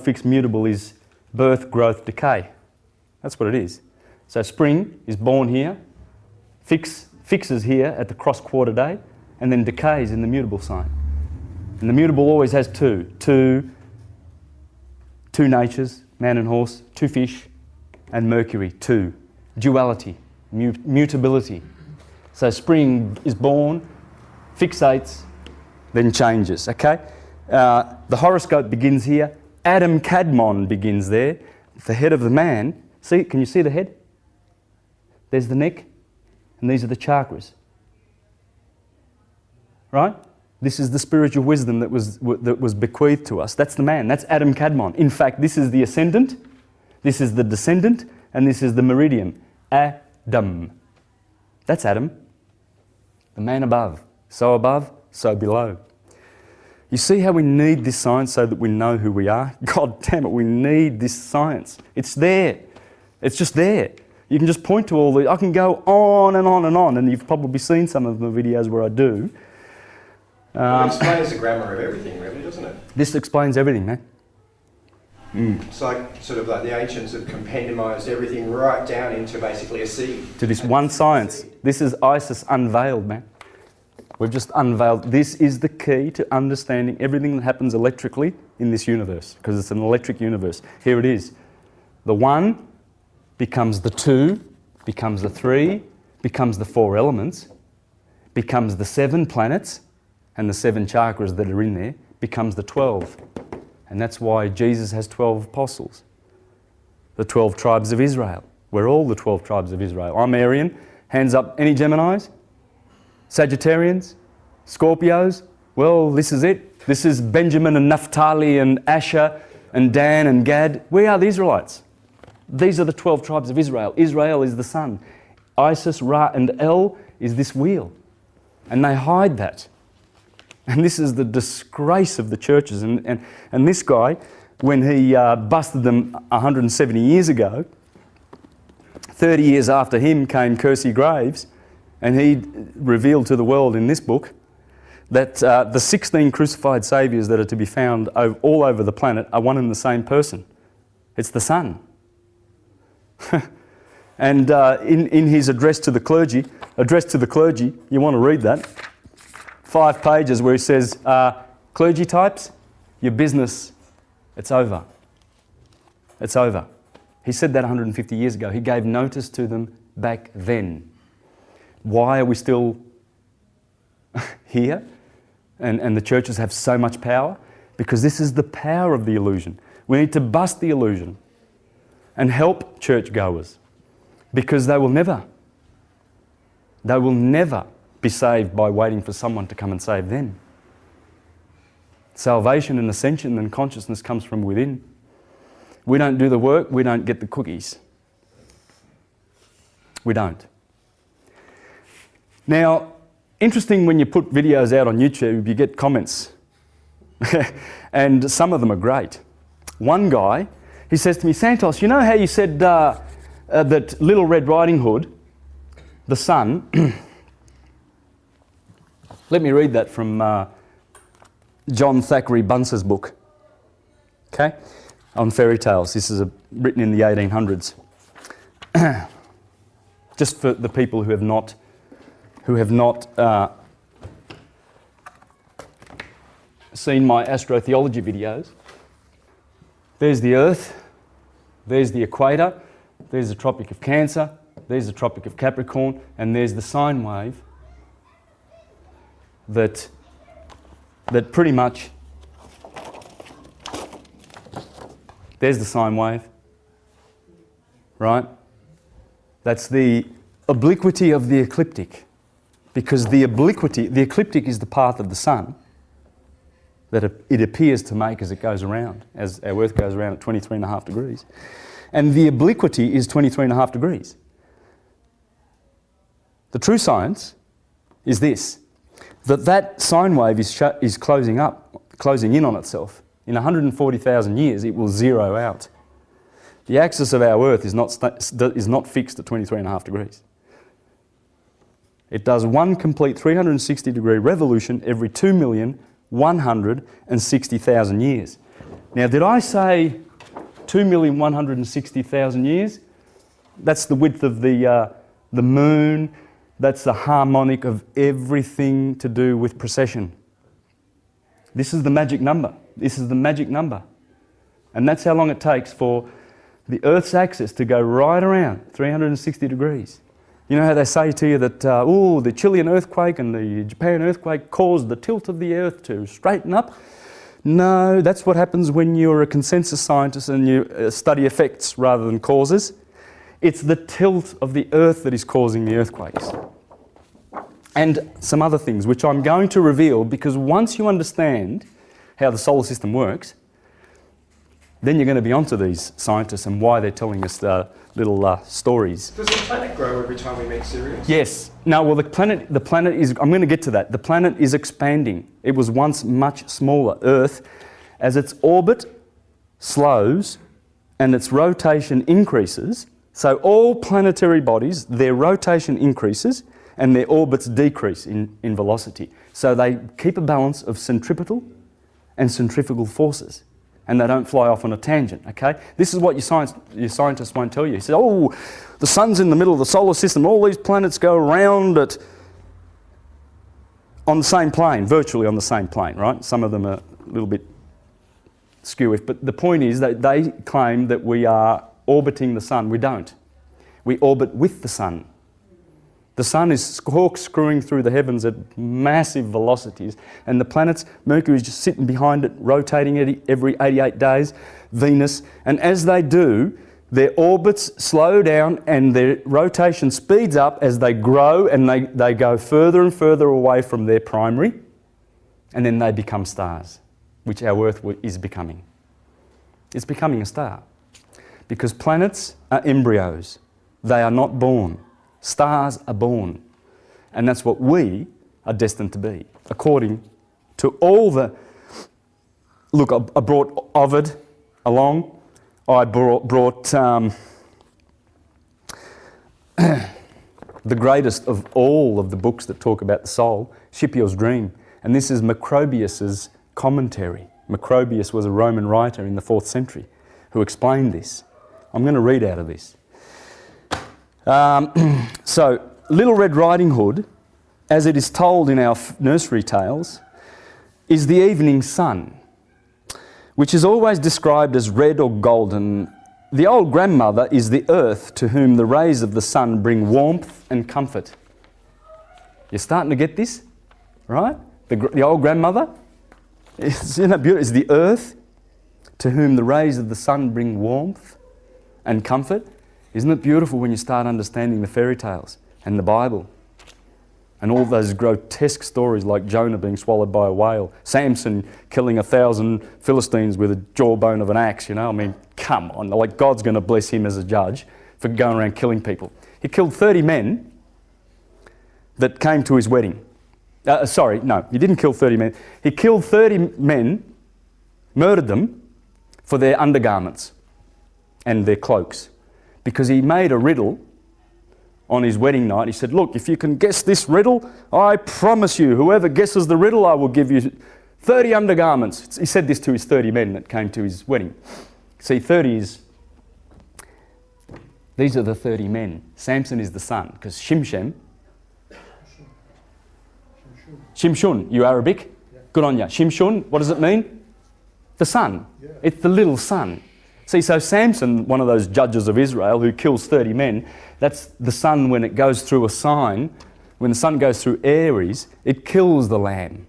fixed mutable is birth, growth, decay. That's what it is. So spring is born here, fixes here at the cross quarter day, and then decays in the mutable sign. And the mutable always has two natures, man and horse, 2 fish, and Mercury, 2. Duality, mutability. So spring is born, fixates, then changes, okay? The horoscope begins here. Adam Kadmon begins there. The head of the man. See, can you see the head? There's the neck, and these are the chakras. Right? This is the spiritual wisdom that was bequeathed to us. That's the man. That's Adam Kadmon. In fact, this is the ascendant, this is the descendant, and this is the meridian. Adam. That's Adam. The man above. So below. You see how we need this science so that we know who we are? God damn it, we need this science. It's there. It's just there. You can just point to all the... I can go on and on and on, and you've probably seen some of the videos where I do. It explains the grammar of everything, really, doesn't it? This explains everything, man. It's like sort of like the ancients have compendiumized everything right down into basically a seed. To this one science. This is Isis unveiled, man. We've just unveiled. This is the key to understanding everything that happens electrically in this universe, because it's an electric universe. Here it is. The 1 becomes the 2, becomes the 3, becomes the 4 elements, becomes the 7 planets, and the 7 chakras that are in there, becomes the 12. And that's why Jesus has 12 apostles. The 12 tribes of Israel. We're all the 12 tribes of Israel. I'm Aryan. Hands up, any Geminis? Sagittarians? Scorpios? Well, this is it. This is Benjamin and Naphtali and Asher and Dan and Gad. We are the Israelites. These are the 12 tribes of Israel. Israel is the sun. Isis, Ra and El is this wheel. And they hide that. And this is the disgrace of the churches. And this guy, when he busted them 170 years ago, 30 years after him came Kersey Graves, and he revealed to the world in this book that the 16 crucified saviours that are to be found all over the planet are one and the same person. It's the Son. And in his address to the clergy, you want to read that, 5 pages where he says, clergy types, your business, it's over. It's over. He said that 150 years ago. He gave notice to them back then. Why are we still here? And the churches have so much power? Because this is the power of the illusion. We need to bust the illusion and help churchgoers, because they will never be saved by waiting for someone to come and save them. Salvation and ascension and consciousness comes from within. We don't do the work, we don't get the cookies. We don't. Now, Interesting, when you put videos out on YouTube, you get comments. And some of them are great. One guy, he says to me, Santos, you know how you said that Little Red Riding Hood, the sun, let me read that from John Thackeray Bunce's book, okay, on fairy tales. This is written in the 1800s. Just for the people who have not seen my astrotheology videos. There's the Earth, there's the equator, there's the Tropic of Cancer, there's the Tropic of Capricorn, and there's the sine wave that pretty much, there's the sine wave, right? That's the obliquity of the ecliptic, because the ecliptic is the path of the sun that it appears to make as it goes around, as our Earth goes around at 23.5 degrees. And the obliquity is 23.5 degrees. The true science is this, that sine wave is closing in on itself. In 140,000 years, it will zero out. The axis of our Earth is not fixed at 23.5 degrees. It does one complete 360-degree revolution every 2,160,000 years. Now, did I say 2,160,000 years? That's the width of the moon. That's the harmonic of everything to do with precession. This is the magic number. This is the magic number. And that's how long it takes for the Earth's axis to go right around 360 degrees. You know how they say to you that, the Chilean earthquake and the Japan earthquake caused the tilt of the Earth to straighten up? No, that's what happens when you're a consensus scientist and you study effects rather than causes. It's the tilt of the Earth that is causing the earthquakes. And some other things, which I'm going to reveal, because once you understand how the solar system works, then you're going to be onto these scientists and why they're telling us little stories. Does the planet grow every time we make Sirius? Yes. No, well, the planet is, I'm going to get to that. The planet is expanding. It was once much smaller. Earth, as its orbit slows and its rotation increases, so all planetary bodies, their rotation increases and their orbits decrease in velocity. So they keep a balance of centripetal and centrifugal forces, and they don't fly off on a tangent, okay? This is what your scientists won't tell you. You say, oh, the sun's in the middle of the solar system, all these planets go around it on the same plane, virtually on the same plane, right? Some of them are a little bit skewish, but the point is that they claim that we are orbiting the sun. We don't. We orbit with the sun. The sun is corkscrewing through the heavens at massive velocities, and the planets, Mercury is just sitting behind it, rotating it every 88 days, Venus, and as they do, their orbits slow down and their rotation speeds up as they grow, and they go further and further away from their primary, and then they become stars, which our Earth is becoming. It's becoming a star, because planets are embryos. They are not born. Stars are born, and that's what we are destined to be, according to all the... Look, I brought Ovid along. I brought the greatest of all of the books that talk about the soul, Scipio's Dream, and this is Macrobius's commentary. Macrobius was a Roman writer in the 4th century who explained this. I'm going to read out of this. So, Little Red Riding Hood, as it is told in our nursery tales, is the evening sun, which is always described as red or golden. The old grandmother is the earth to whom the rays of the sun bring warmth and comfort. You're starting to get this, right? The old grandmother is the earth to whom the rays of the sun bring warmth and comfort. Isn't it beautiful when you start understanding the fairy tales and the Bible and all those grotesque stories like Jonah being swallowed by a whale, Samson killing 1,000 Philistines with a jawbone of an axe, you know? I mean, come on, like God's going to bless him as a judge for going around killing people. He killed 30 men that came to his wedding. Sorry, no, he didn't kill 30 men. He killed 30 men, murdered them for their undergarments and their cloaks. Because he made a riddle on his wedding night. He said, look, if you can guess this riddle, I promise you, whoever guesses the riddle, I will give you 30 undergarments. He said this to his 30 men that came to his wedding. See, 30 is, these are the 30 men. Samson is the son, because Shimshon, you Arabic? Yeah. Good on you. Shimshon, what does it mean? The son. Yeah. It's the little son. See, so Samson, one of those judges of Israel who kills 30 men, that's the sun when it goes through a sign. When the sun goes through Aries, it kills the lamb.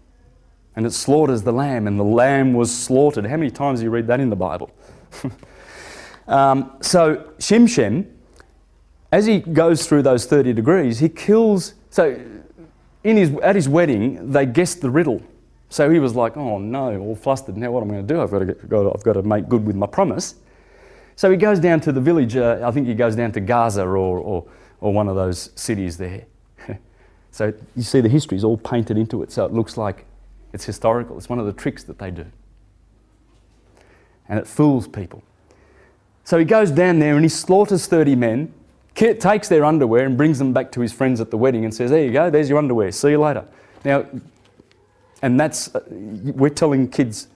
And it slaughters the lamb, and the lamb was slaughtered. How many times do you read that in the Bible? So Shimshon, as he goes through those 30 degrees, he kills... So at his wedding, they guessed the riddle. So he was like, oh no, all flustered. Now what am I going to do? I've got to make good with my promise. So he goes down to the village, I think he goes down to Gaza or one of those cities there. So you see the history is all painted into it, so it looks like it's historical. It's one of the tricks that they do. And it fools people. So he goes down there and he slaughters 30 men, takes their underwear and brings them back to his friends at the wedding and says, there you go, there's your underwear, see you later. Now, and that's, we're telling kids,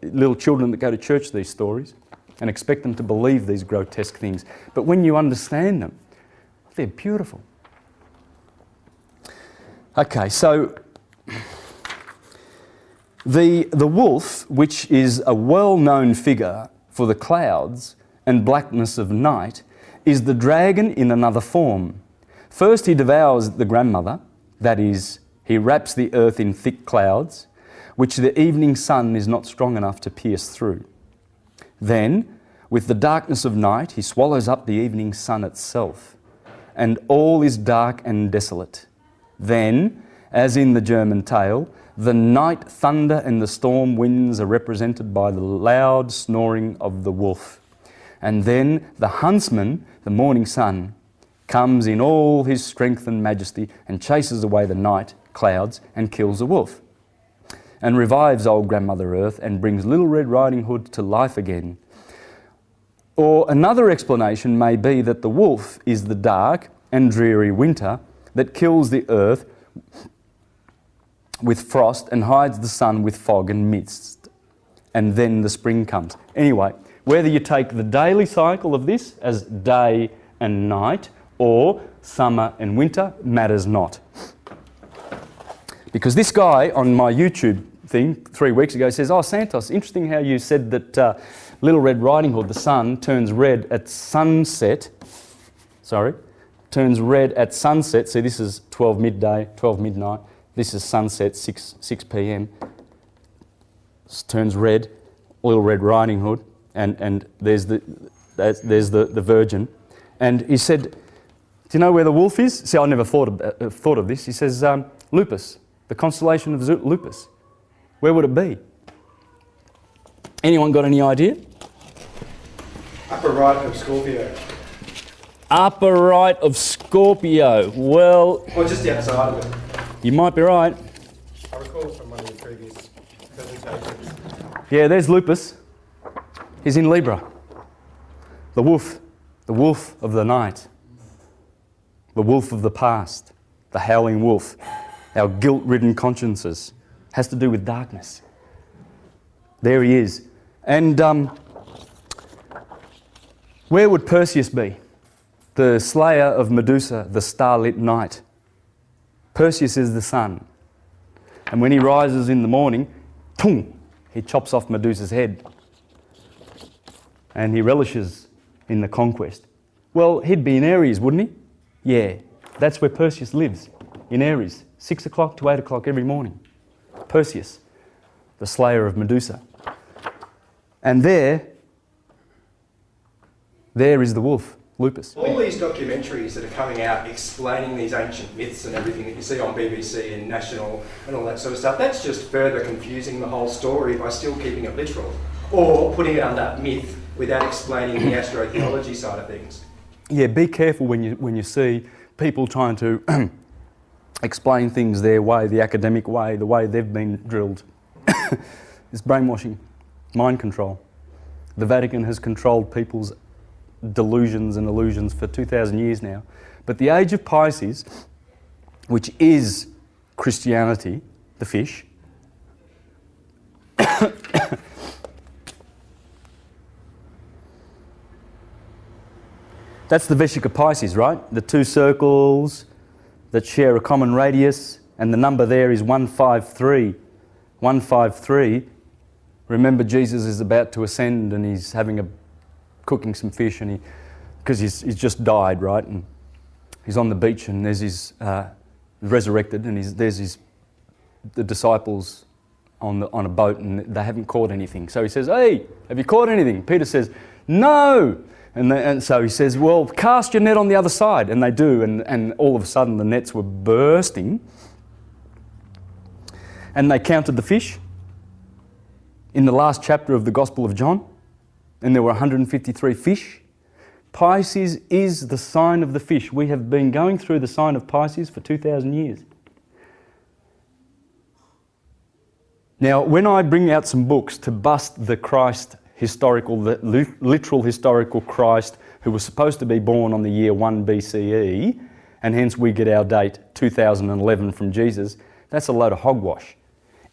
little children that go to church these stories and expect them to believe these grotesque things. But when you understand them, they're beautiful. Okay, so the wolf, which is a well-known figure for the clouds and blackness of night, is the dragon in another form. First he devours the grandmother, that is, he wraps the earth in thick clouds, which the evening sun is not strong enough to pierce through. Then, with the darkness of night, he swallows up the evening sun itself, and all is dark and desolate. Then, as in the German tale, the night thunder and the storm winds are represented by the loud snoring of the wolf. And then the huntsman, the morning sun, comes in all his strength and majesty and chases away the night clouds and kills the wolf, and revives old grandmother Earth and brings Little Red Riding Hood to life again. Or another explanation may be that the wolf is the dark and dreary winter that kills the earth with frost and hides the sun with fog and mist, and then the spring comes. Anyway, whether you take the daily cycle of this as day and night or summer and winter matters not. Because this guy on my YouTube thing 3 weeks ago says, oh Santos, interesting how you said that Little Red Riding Hood, the sun, turns red at sunset. Turns red at sunset. See, this is 12 midday, 12 midnight. This is sunset, 6 p.m. Turns red, Little Red Riding Hood, and there's the Virgin. And he said, do you know where the wolf is? See, I never thought of this. He says, Lupus, the constellation of Lupus. Where would it be? Anyone got any idea? Upper right of Scorpio. Upper right of Scorpio. Well, Or just outside of it. you might be right. I recall from one of your previous presentations. Yeah, there's Lupus. He's in Libra. The wolf of the night. The wolf of the past. The howling wolf. Our guilt-ridden consciences. Has to do with darkness. There he is. And where would Perseus be? The slayer of Medusa, the starlit night. Perseus is the sun. And when he rises in the morning, boom, he chops off Medusa's head. And he relishes in the conquest. Well, he'd be in Aries, wouldn't he? Yeah, that's where Perseus lives, in Aries, 6 o'clock to 8 o'clock every morning. Perseus, the slayer of Medusa. And there is the wolf, Lupus. All these documentaries that are coming out explaining these ancient myths and everything that you see on BBC and National and all that sort of stuff, that's just further confusing the whole story by still keeping it literal or putting it under myth without explaining the astrotheology side of things. Yeah, be careful when you see people trying to explain things their way, the academic way, the way they've been drilled. It's brainwashing, mind control. The Vatican has controlled people's delusions and illusions for 2,000 years now. But the age of Pisces, which is Christianity, the fish, that's the Vesica Pisces, right? The two circles that share a common radius, and the number there is 153. 153. Remember, Jesus is about to ascend and he's cooking some fish, and because he's just died, right? And he's on the beach, and there's his resurrected, and there's the disciples on a boat, and they haven't caught anything. So he says, "Hey, have you caught anything?" Peter says, "No." And so he says, "Well, cast your net on the other side." And they do, and all of a sudden the nets were bursting. And they counted the fish in the last chapter of the Gospel of John, and there were 153 fish. Pisces is the sign of the fish. We have been going through the sign of Pisces for 2,000 years. Now, when I bring out some books to bust the Christ the literal historical Christ who was supposed to be born on the year 1 BCE, and hence we get our date 2011 from Jesus, that's a load of hogwash.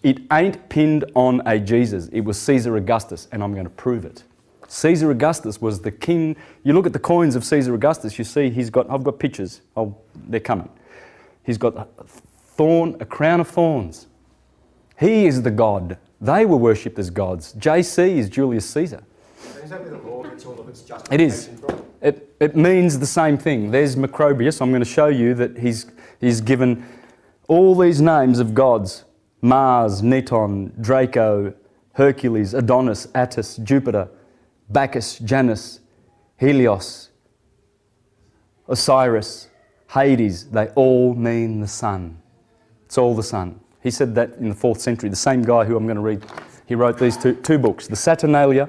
It ain't pinned on a Jesus. It was Caesar Augustus, and I'm going to prove it. Caesar Augustus was the king. You look at the coins of Caesar Augustus, you see I've got pictures. They're coming. He's got a crown of thorns. He is the god. They were worshipped as gods. JC is Julius Caesar. Is that where the law gets all of its It is. justification from? It means the same thing. There's Macrobius. I'm going to show you that he's given all these names of gods: Mars, Neton, Draco, Hercules, Adonis, Attis, Jupiter, Bacchus, Janus, Helios, Osiris, Hades. They all mean the sun. It's all the sun. He said that in the 4th century. The same guy who I'm going to read, he wrote these two books, the Saturnalia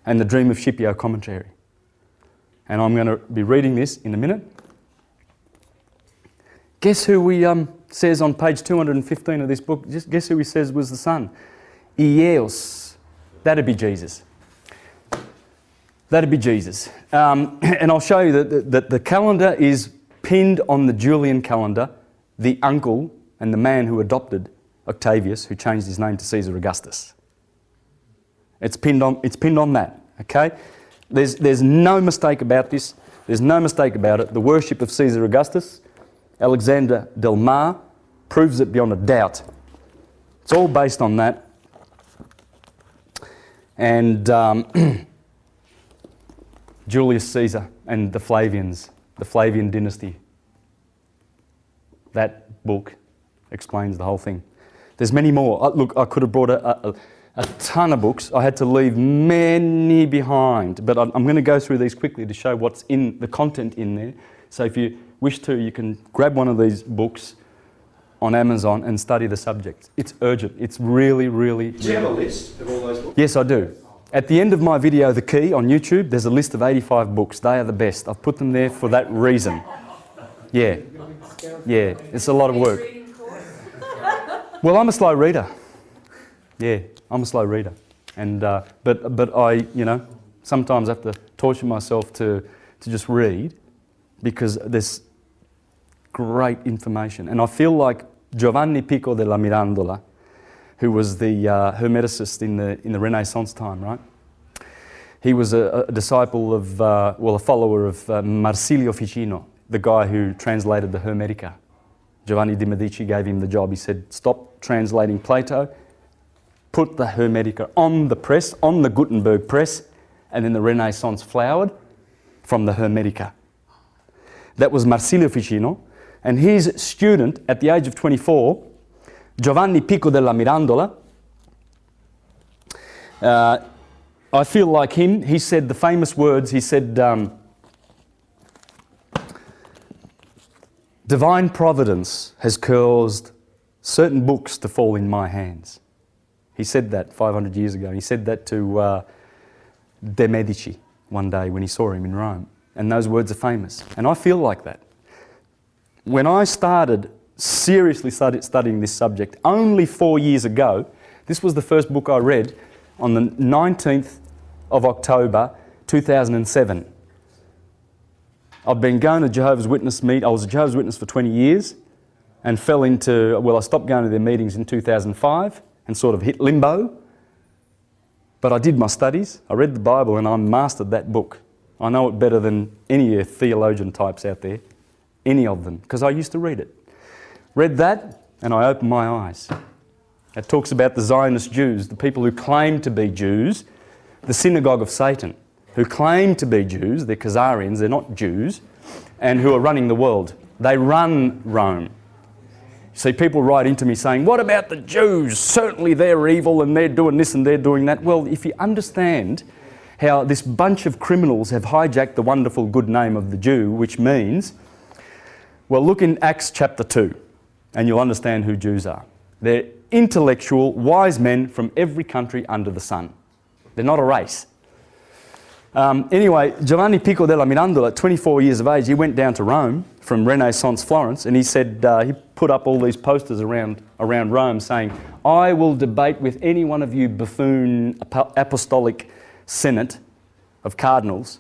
and the Dream of Scipio commentary. And I'm going to be reading this in a minute. Guess who he says on page 215 of this book? Just guess who he says was the sun? Ieos. That'd be Jesus. That'd be Jesus. And I'll show you that the calendar is pinned on the Julian calendar. The uncle and the man who adopted Octavius, who changed his name to Caesar Augustus. It's pinned on that, okay? There's no mistake about this. There's no mistake about it. The worship of Caesar Augustus, Alexander Del Mar, proves it beyond a doubt. It's all based on that. And Julius Caesar and the Flavians, the Flavian dynasty. That book explains the whole thing. There's many more. Look, I could have brought a ton of books. I had to leave many behind, but I'm going to go through these quickly to show what's in the content in there. So if you wish to, you can grab one of these books on Amazon and study the subject. It's urgent. It's really, really... Do you have a list of all those books? Yes, I do. At the end of my video, The Key, on YouTube, there's a list of 85 books. They are the best. I've put them there for that reason. Yeah. Yeah, it's a lot of work. Well, I'm a slow reader. Yeah, I'm a slow reader. And but I, sometimes have to torture myself to just read, because there's great information. And I feel like Giovanni Pico della Mirandola, who was the Hermeticist in the Renaissance time, right? He was a disciple of, a follower of Marsilio Ficino, the guy who translated the Hermetica. Giovanni de' Medici gave him the job. He said, stop translating Plato, put the Hermetica on the press, on the Gutenberg press, and then the Renaissance flowered from the Hermetica. That was Marsilio Ficino, and his student at the age of 24, Giovanni Pico della Mirandola, I feel like him. He said the famous words. He said, divine providence has caused certain books to fall in my hands. He said that 500 years ago. He said that to de' Medici one day when he saw him in Rome. And those words are famous. And I feel like that. When I started seriously studying this subject. Only 4 years ago, this was the first book I read on the 19th of October 2007. I've been going to Jehovah's Witness meet. I was a Jehovah's Witness for 20 years and fell into, well, I stopped going to their meetings in 2005 and sort of hit limbo. But I did my studies, I read the Bible, and I mastered that book. I know it better than any theologian types out there, any of them, because I used to read it. Read that and I opened my eyes. It talks about the Zionist Jews, the people who claim to be Jews, the synagogue of Satan, who claim to be Jews, they're Khazarians, they're not Jews, and who are running the world. They run Rome. See, people write into me saying, what about the Jews? Certainly they're evil and they're doing this and they're doing that. Well, if you understand how this bunch of criminals have hijacked the wonderful good name of the Jew, which means, well, look in Acts chapter 2 and you'll understand who Jews are. They're intellectual, wise men from every country under the sun. They're not a race. Anyway, Giovanni Pico della Mirandola, at 24 years of age, he went down to Rome from Renaissance Florence, and he said, he put up all these posters around Rome saying, I will debate with any one of you buffoon apostolic senate of cardinals.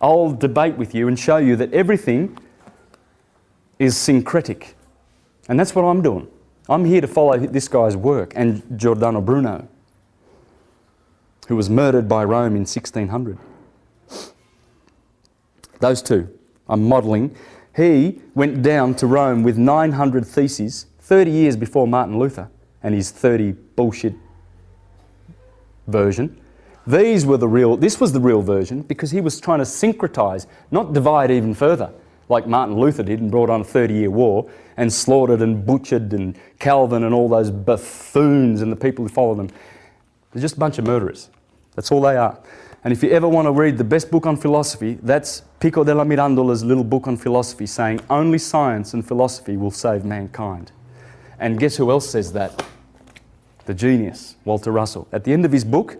I'll debate with you and show you that everything is syncretic. And that's what I'm doing. I'm here to follow this guy's work, and Giordano Bruno, who was murdered by Rome in 1600. Those two I'm modelling. He went down to Rome with 900 theses 30 years before Martin Luther and his 30 bullshit version. This was the real version, because he was trying to syncretize, not divide even further, like Martin Luther did and brought on a 30-year war and slaughtered and butchered and Calvin and all those buffoons and the people who followed them. They're just a bunch of murderers. That's all they are. And if you ever want to read the best book on philosophy, that's Pico della Mirandola's little book on philosophy, saying only science and philosophy will save mankind. And guess who else says that? The genius, Walter Russell. At the end of his book,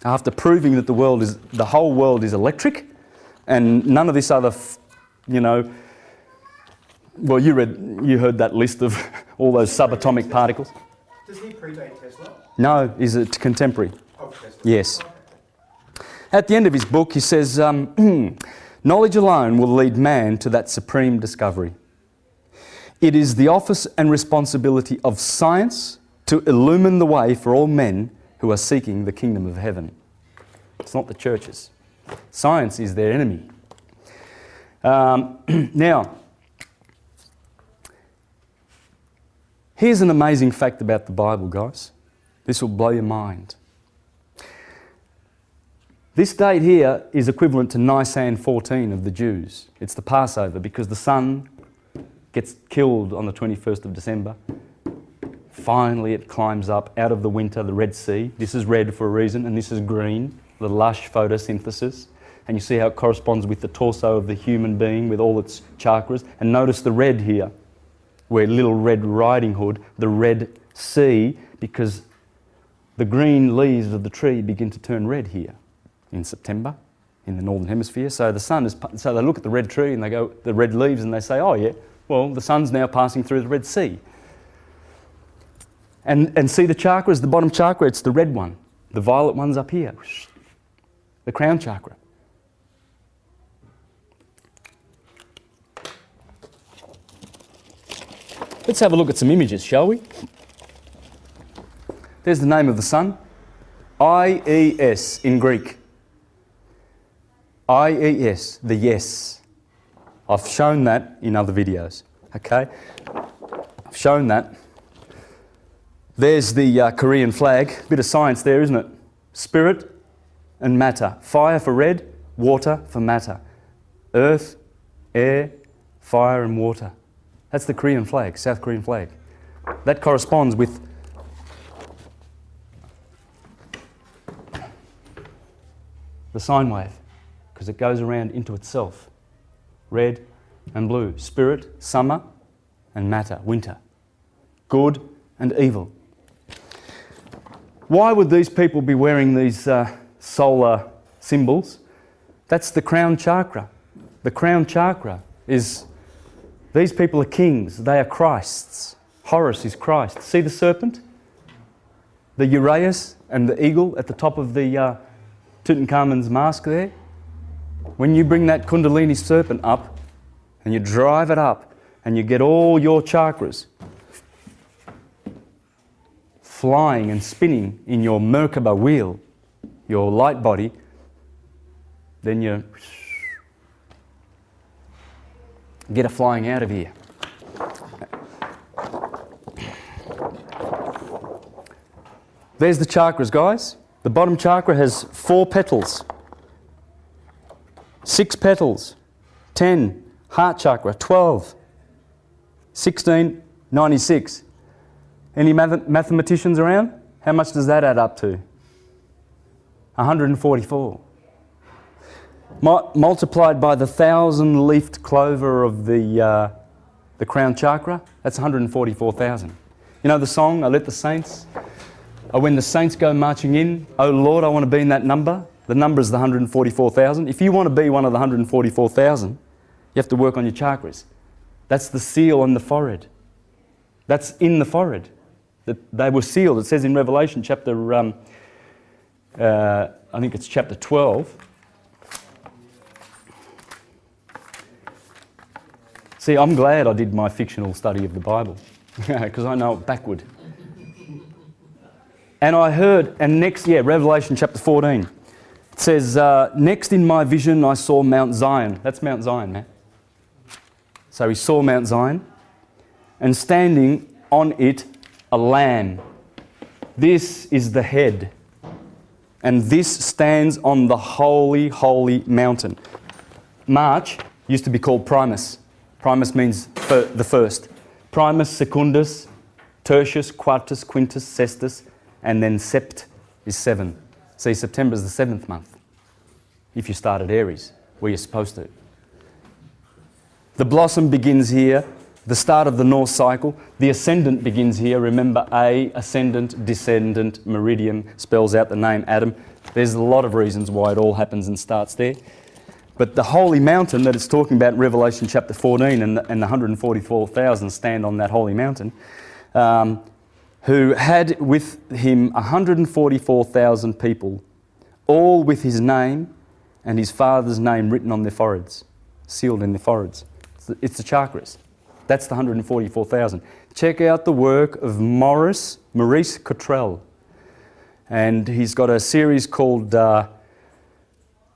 after proving that the whole world is electric and none of this other, well, you heard that list of all those subatomic particles. Does he predate Tesla? No, he's a contemporary. Oh, Tesla. Yes. At the end of his book, he says, knowledge alone will lead man to that supreme discovery. It is the office and responsibility of science to illumine the way for all men who are seeking the kingdom of heaven. It's not the churches. Science is their enemy. Now, here's an amazing fact about the Bible, guys. This will blow your mind. This date here is equivalent to Nisan 14 of the Jews. It's the Passover, because the sun gets killed on the 21st of December. Finally it climbs up out of the winter, the Red Sea. This is red for a reason, and this is green, the lush photosynthesis. And you see how it corresponds with the torso of the human being with all its chakras. And notice the red here, where Little Red Riding Hood, the Red Sea, because the green leaves of the tree begin to turn red here in September in the Northern Hemisphere. So the sun is, so they look at the red tree and they go, the red leaves, and they say, oh yeah, well, the sun's now passing through the Red Sea. And see the chakras, the bottom chakra, it's the red one. The violet one's up here, the crown chakra. Let's have a look at some images, shall we? There's the name of the sun, I-E-S in Greek. I-E-S, the yes. I've shown that in other videos, okay? I've shown that. There's the Korean flag. Bit of science there, isn't it? Spirit and matter. Fire for red, water for matter. Earth, air, fire and water. That's the Korean flag, South Korean flag. That corresponds with the sine wave, because it goes around into itself. Red and blue. Spirit, summer, and matter, winter. Good and evil. Why would these people be wearing these solar symbols? That's the crown chakra. The crown chakra is These people are kings. They are Christs. Horus is Christ. See the serpent? The Uraeus and the eagle at the top of the Tutankhamun's mask there? When you bring that Kundalini serpent up and you drive it up and you get all your chakras flying and spinning in your Merkaba wheel, your light body, then you get a flying out of here. There's the chakras, guys. The bottom chakra has 4 petals, 6 petals, 10, heart chakra, 12, 16, 96. Any mathematicians around? How much does that add up to? 144. Multiplied by the 1,000-leafed clover of the crown chakra, that's 144,000. You know the song, I let the saints, when the saints go marching in, oh Lord, I want to be in that number. The number is the 144,000. If you want to be one of the 144,000, you have to work on your chakras. That's the seal on the forehead. That's in the forehead. That they were sealed. It says in Revelation chapter, I think it's chapter 12. See, I'm glad I did my fictional study of the Bible because I know it backward. And I heard, and next, Revelation chapter 14. It says, next in my vision I saw Mount Zion. That's Mount Zion, man. So he saw Mount Zion, and standing on it a lamb. This is the head. And this stands on the holy, holy mountain. March used to be called Primus. Primus means the first. Primus, Secundus, Tertius, Quartus, Quintus, Sestus, and then Sept is 7. See, September is the 7th month, if you start at Aries, where you're supposed to. The blossom begins here, the start of the North cycle. The ascendant begins here. Remember, ascendant, descendant, meridian spells out the name Adam. There's a lot of reasons why it all happens and starts there. But the holy mountain that it's talking about in Revelation chapter 14 and the 144,000 stand on that holy mountain, who had with him 144,000 people, all with his name and his father's name written on their foreheads, sealed in their foreheads. It's the chakras. That's the 144,000. Check out the work of Maurice Cottrell. And he's got a series called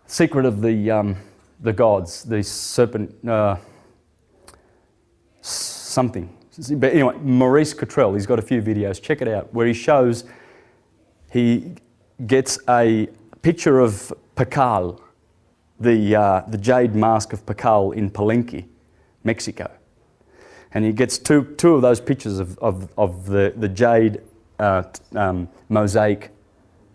Secret of the Gods, the Serpent, something. But anyway, Maurice Cottrell, he's got a few videos. Check it out, where he shows, he gets a picture of Pacal, the jade mask of Pacal in Palenque, Mexico. And he gets two of those pictures of the jade mosaic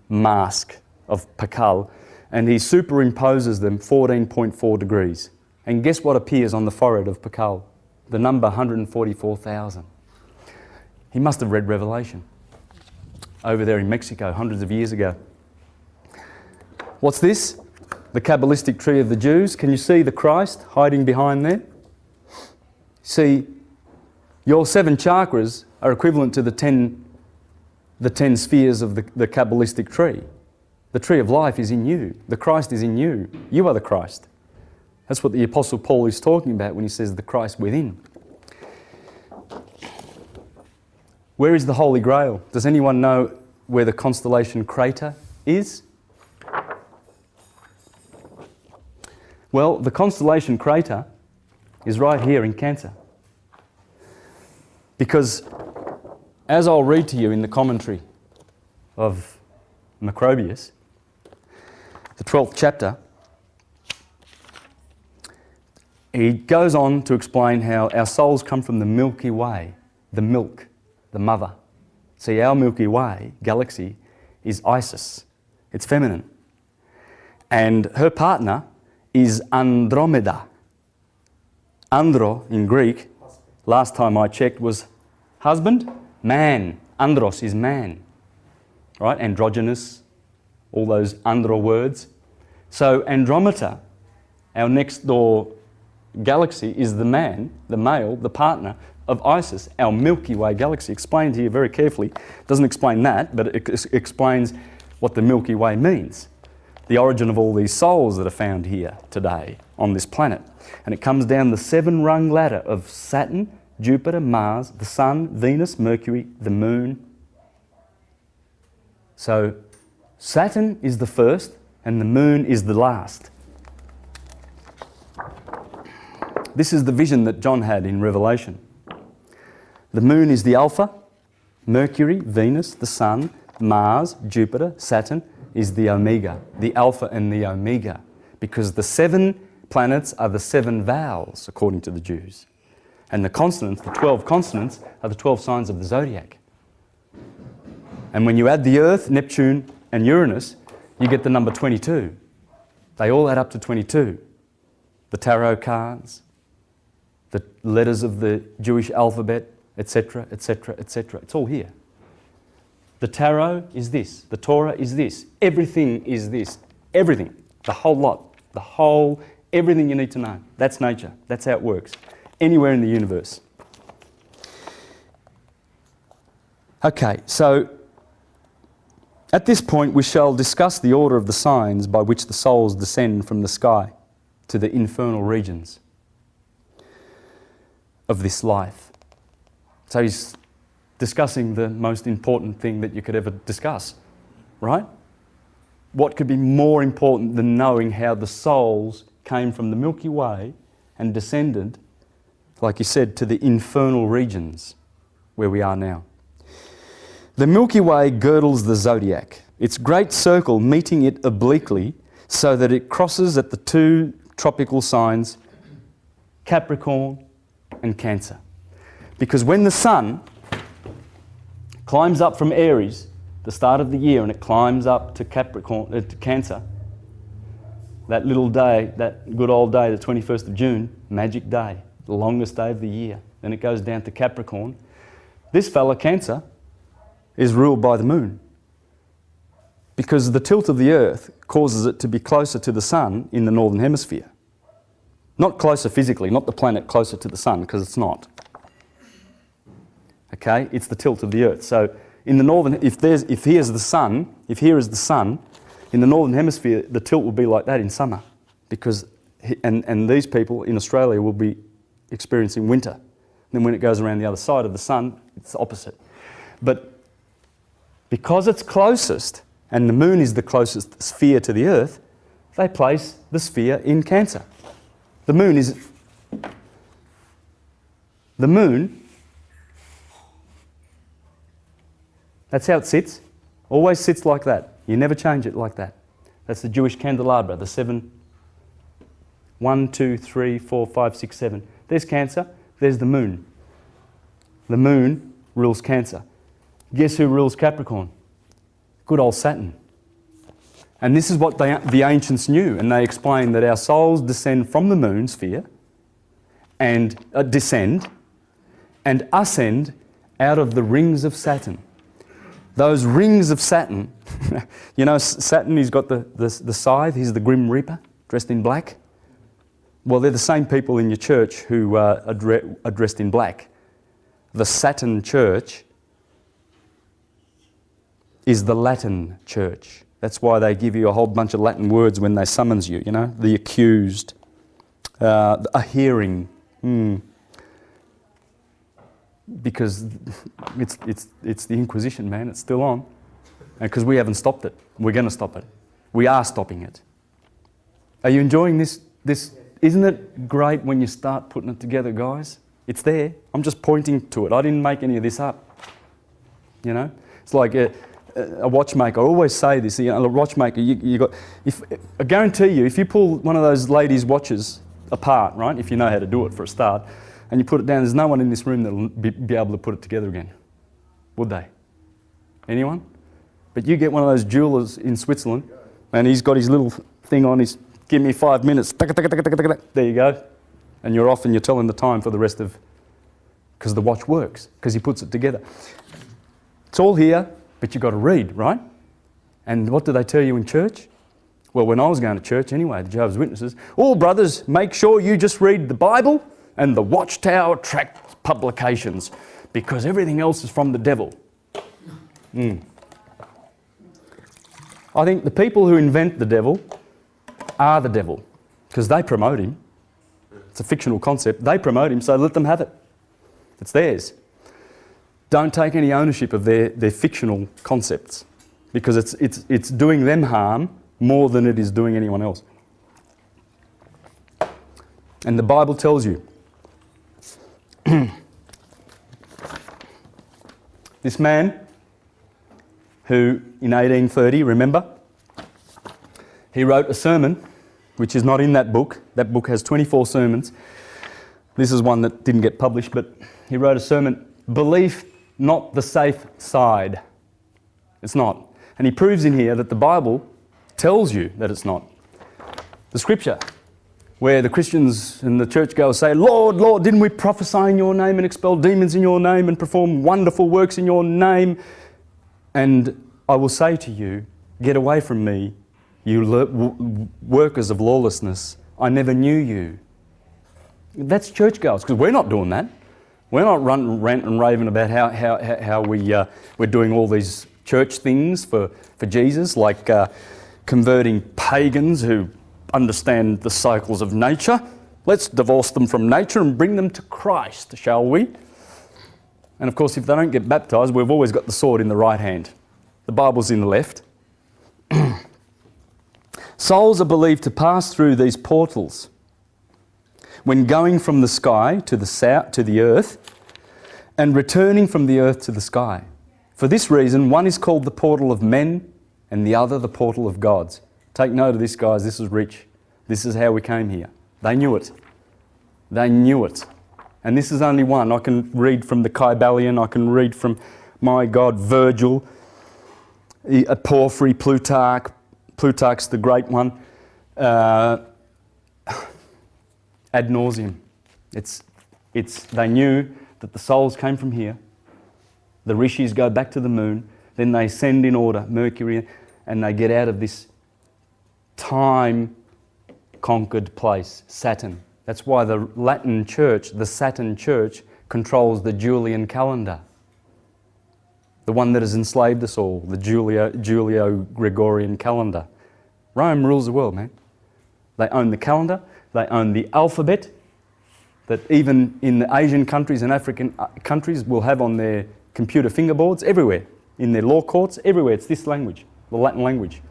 mask of Pacal, and he superimposes them 14.4 degrees. And guess what appears on the forehead of Pacal? The number 144,000. He must have read Revelation over there in Mexico hundreds of years ago. What's this? The Kabbalistic tree of the Jews. Can you see the Christ hiding behind there? See, your 7 chakras are equivalent to the 10 spheres of the Kabbalistic tree. The tree of life is in you. The Christ is in you. You are the Christ. That's what the Apostle Paul is talking about when he says the Christ within. Where is the Holy Grail? Does anyone know where the constellation Crater is? Well, the constellation Crater is right here in Cancer. Because, as I'll read to you in the commentary of Macrobius, the 12th chapter, he goes on to explain how our souls come from the Milky Way, the milk, the mother. See, our Milky Way galaxy is Isis. It's feminine. And her partner is Andromeda. Andro in Greek, last time I checked, was husband, man. Andros is man. Right? Androgynous, all those andro words. So Andromeda, our next door galaxy is the man, the male, the partner of Isis, our Milky Way galaxy. Explained here very carefully. Doesn't explain that, but it explains what the Milky Way means. The origin of all these souls that are found here today on this planet. And it comes down the 7-rung ladder of Saturn, Jupiter, Mars, the Sun, Venus, Mercury, the Moon. So Saturn is the first and the Moon is the last. This is the vision that John had in Revelation. The Moon is the Alpha, Mercury, Venus, the Sun, Mars, Jupiter, Saturn is the Omega, the Alpha and the Omega, because the 7 planets are the 7 vowels, according to the Jews. And the consonants, the 12 consonants, are the 12 signs of the zodiac. And when you add the Earth, Neptune and Uranus, you get the number 22. They all add up to 22. The tarot cards, the letters of the Jewish alphabet, etc., etc., etc. It's all here. The tarot is this. The Torah is this. Everything is this. Everything. The whole lot. Everything you need to know. That's nature. That's how it works. Anywhere in the universe. Okay, so at this point we shall discuss the order of the signs by which the souls descend from the sky to the infernal regions of this life. So he's discussing the most important thing that you could ever discuss, right? What could be more important than knowing how the souls came from the Milky Way and descended, like he said, to the infernal regions where we are now. The Milky Way girdles the zodiac, its great circle meeting it obliquely so that it crosses at the 2 tropical signs, Capricorn and Cancer. Because when the sun climbs up from Aries, the start of the year, and it climbs up to Capricorn, to Cancer, that little day, that good old day, the 21st of June, magic day, the longest day of the year. Then it goes down to Capricorn. This fella, Cancer, is ruled by the moon. Because the tilt of the Earth causes it to be closer to the sun in the northern hemisphere. Not closer physically, not the planet closer to the sun, because it's not. Okay, it's the tilt of the Earth. So in the northern, if here is the sun, in the northern hemisphere, the tilt will be like that in summer, because and these people in Australia will be experiencing winter. Then when it goes around the other side of the sun, it's the opposite. But because it's closest, and the moon is the closest sphere to the Earth, they place the sphere in Cancer. The moon, that's how it sits. Always sits like that. You never change it like that. That's the Jewish candelabra, the 7, 1, 2, 3, 4, 5, 6, 7. There's Cancer, there's the moon. The moon rules Cancer. Guess who rules Capricorn? Good old Saturn. And this is what the ancients knew, and they explained that our souls descend from the moon sphere and descend and ascend out of the rings of Saturn. Those rings of Saturn, you know, Saturn, he's got the scythe, he's the Grim Reaper, dressed in black. Well, they're the same people in your church who are dressed in black. The Saturn church is the Latin church. That's why they give you a whole bunch of Latin words when they summons you, you know, the accused, a hearing. Because it's the Inquisition, man. It's still on. And because we haven't stopped it. We're going to stop it. We are stopping it. Are you enjoying this? Isn't it great when you start putting it together, guys? It's there. I'm just pointing to it. I didn't make any of this up. You know? It's like a watchmaker. I always say this. You know, a watchmaker, I guarantee you, if you pull one of those ladies' watches apart, right, if you know how to do it for a start, and you put it down, there's no one in this room that will be able to put it together again. Would they? Anyone? But you get one of those jewelers in Switzerland, and he's got his little thing on, he's, give me 5 minutes, there you go. And you're off and you're telling the time for the rest of, because the watch works, because he puts it together. It's all here, but you've got to read, right? And what do they tell you in church? Well, when I was going to church anyway, the Jehovah's Witnesses, all brothers, make sure you just read the Bible and the Watchtower tract publications, because everything else is from the devil. I think the people who invent the devil are the devil, because they promote him. It's a fictional concept. They promote him, so let them have it. It's theirs. Don't take any ownership of their fictional concepts, because it's doing them harm more than it is doing anyone else. And the Bible tells you, this man who in 1830, remember, he wrote a sermon which is not in that book. That book has 24 sermons. This is one that didn't get published, but he wrote a sermon, Belief Not the Safe Side. It's not. And he proves in here that the Bible tells you that it's not. The scripture, where the Christians and the churchgoers say, Lord, Lord, didn't we prophesy in your name and expel demons in your name and perform wonderful works in your name? And I will say to you, get away from me, you workers of lawlessness. I never knew you. That's churchgoers, because we're not doing that. We're not ranting and raving about how we're doing all these church things for Jesus, like converting pagans who understand the cycles of nature. Let's divorce them from nature and bring them to Christ, shall we? And of course, if they don't get baptised, we've always got the sword in the right hand. The Bible's in the left. Souls are believed to pass through these portals when going from the sky to the south to the earth and returning from the earth to the sky. For this reason, one is called the portal of men and the other the portal of gods. Take note of this, guys. This is rich. This is how we came here. They knew it. They knew it. And this is only one. I can read from the Kybalion. I can read from, my God, Virgil, Porphyry, Plutarch. Plutarch's the great one. Ad nauseum. They knew that the souls came from here. The rishis go back to the moon. Then they send in order, Mercury, and they get out of this time-conquered place, Saturn. That's why the Latin church, the Saturn church, controls the Julian calendar. The one that has enslaved us all, the Julio-Gregorian calendar. Rome rules the world, man. They own the calendar, they own the alphabet that even in the Asian countries and African countries will have on their computer fingerboards everywhere, in their law courts, everywhere. It's this language, the Latin language.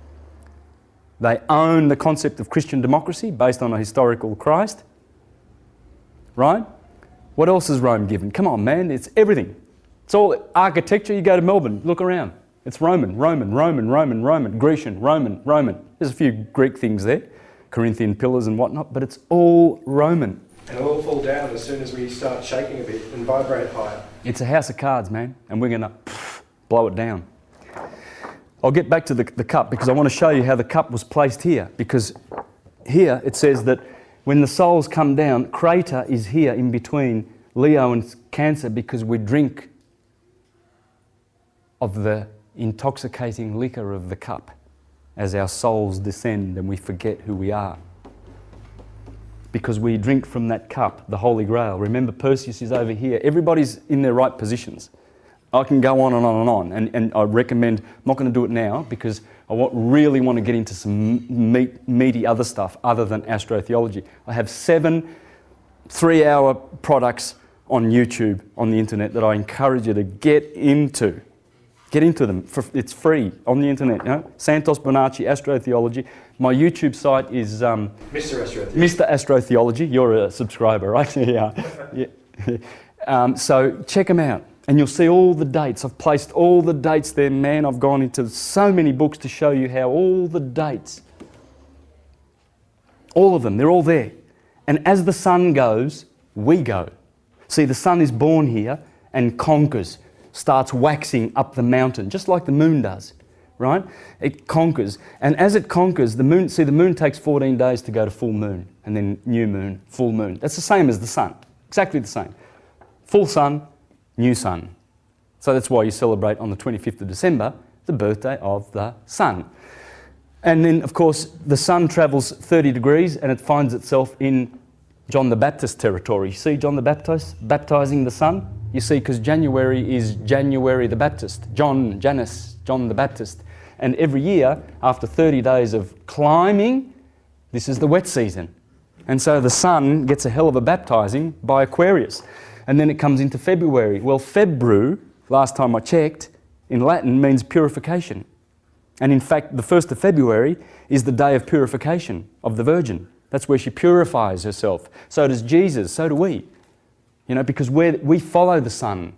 They own the concept of Christian democracy based on a historical Christ. Right? What else is Rome given? Come on, man, it's everything. It's all architecture. You go to Melbourne, look around. It's Roman, Grecian, Roman. There's a few Greek things there, Corinthian pillars and whatnot, but it's all Roman. And it'll all fall down as soon as we start shaking a bit and vibrate higher. It's a house of cards, man, and we're going to blow it down. I'll get back to the cup, because I want to show you how the cup was placed here, because here it says that when the souls come down, Crater is here in between Leo and Cancer, because we drink of the intoxicating liquor of the cup as our souls descend and we forget who we are. Because we drink from that cup, the Holy Grail. Remember, Perseus is over here. Everybody's in their right positions. I can go on and on and on, and I recommend, I'm not going to do it now because I really want to get into some meaty other stuff other than astrotheology. I have 7 3-hour products on YouTube, on the internet, that I encourage you to get into. Get into them. It's free on the internet. You know? Santos Bonacci, Astrotheology. My YouTube site is Mr. Astrotheology. Mr. Astrotheology. You're a subscriber, right? Yeah. So check them out, and you'll see all the dates. I've placed all the dates there, man. I've gone into so many books to show you how all the dates, all of them, they're all there. And as the sun goes, we go. See, the sun is born here and conquers. Starts waxing up the mountain, just like the moon does, right? It conquers. And as it conquers, the moon takes 14 days to go to full moon, and then new moon, full moon. That's the same as the sun, exactly the same. Full sun, new sun. So that's why you celebrate on the 25th of December, the birthday of the sun. And then, of course, the sun travels 30 degrees and it finds itself in John the Baptist territory. You see John the Baptist baptizing the sun? You see, because January is January the Baptist. John the Baptist. And every year, after 30 days of climbing, this is the wet season. And so the sun gets a hell of a baptizing by Aquarius. And then it comes into February. Well, Febru, last time I checked, in Latin means purification. And in fact, the 1st of February is the day of purification of the Virgin. That's where she purifies herself. So does Jesus, so do we. You know, because we follow the sun.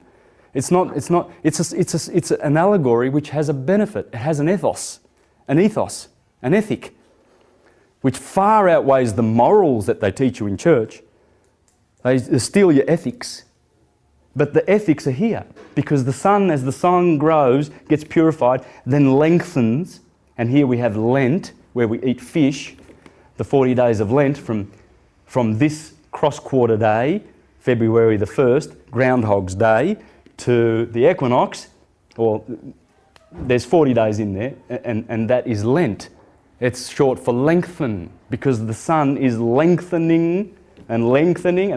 It's an allegory which has a benefit. It has an ethos, an ethic, which far outweighs the morals that they teach you in church. They steal your ethics. But the ethics are here because the sun, as the sun grows, gets purified, then lengthens. And here we have Lent, where we eat fish, the 40 days of Lent from this cross-quarter day, February the 1st, Groundhog's Day, to the equinox, or there's 40 days in there, and that is Lent. It's short for lengthen, because the sun is lengthening, and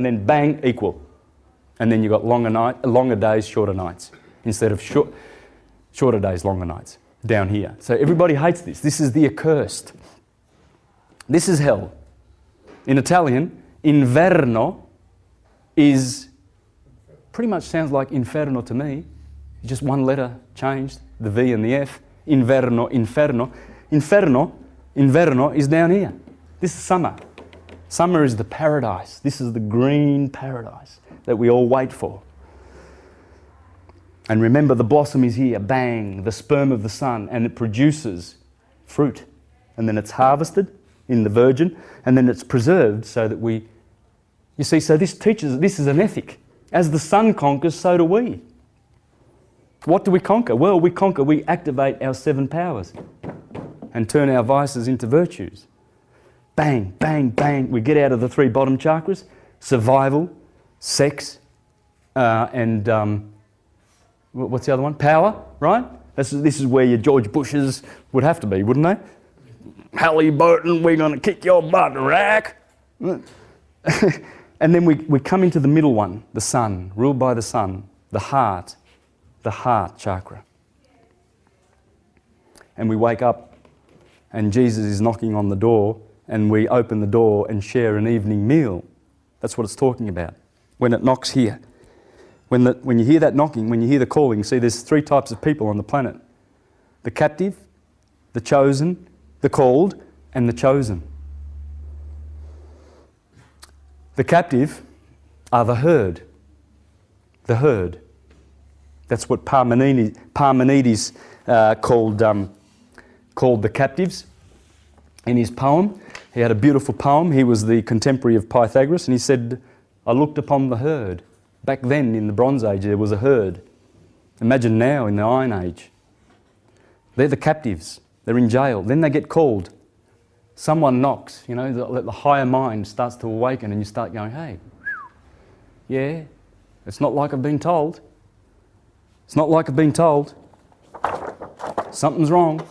then bang, equal. And then you've got longer days, shorter nights, instead of shorter days, longer nights, down here. So everybody hates this. This is the accursed. This is hell. In Italian, inverno is pretty much sounds like inferno to me. Just one letter changed, the V and the F. Inverno, inferno. Inverno is down here. This is summer. Summer is the paradise. This is the green paradise that we all wait for. And remember, the blossom is here, bang, the sperm of the sun, and it produces fruit. And then it's harvested in the Virgin, and then it's preserved so that we... You see, so this teaches, this is an ethic. As the sun conquers, so do we. What do we conquer? Well, we activate our 7 powers and turn our vices into virtues. Bang, bang, bang. We get out of the 3 bottom chakras, survival, sex, and what's the other one? Power, right? This is where your George Bushes would have to be, wouldn't they? Halliburton, we're going to kick your butt, rack. And then we come into the middle one, the sun, ruled by the sun, the heart chakra. And we wake up and Jesus is knocking on the door and we open the door and share an evening meal. That's what it's talking about. When it knocks here. When you hear that knocking, when you hear the calling, see there's 3 types of people on the planet. The captive, the chosen, the called, and the chosen. The captive are the herd. The herd. That's what Parmenides called the captives in his poem. He had a beautiful poem. He was the contemporary of Pythagoras, and he said, I looked upon the herd. Back then, in the Bronze Age, there was a herd. Imagine now, in the Iron Age. They're the captives. They're in jail. Then they get called. Someone knocks, you know, the higher mind starts to awaken and you start going, hey, yeah, it's not like I've been told. It's not like I've been told. Something's wrong.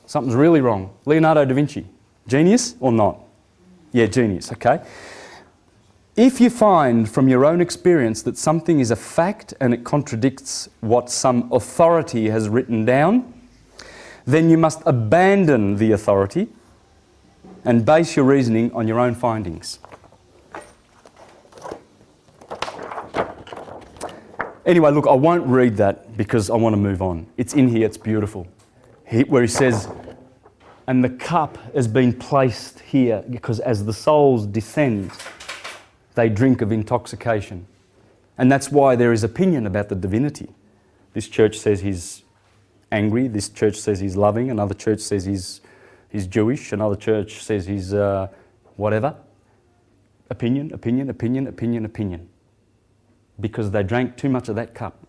Something's really wrong. Leonardo da Vinci, genius or not? Yeah, genius, okay. If you find from your own experience that something is a fact and it contradicts what some authority has written down, then you must abandon the authority and base your reasoning on your own findings. Anyway, look, I won't read that because I want to move on. It's in here, it's beautiful. Where he says, and the cup has been placed here because as the souls descend, they drink of intoxication. And that's why there is opinion about the divinity. This church says he's angry, this church says he's loving, another church says he's Jewish, another church says he's whatever. Opinion. Because they drank too much of that cup.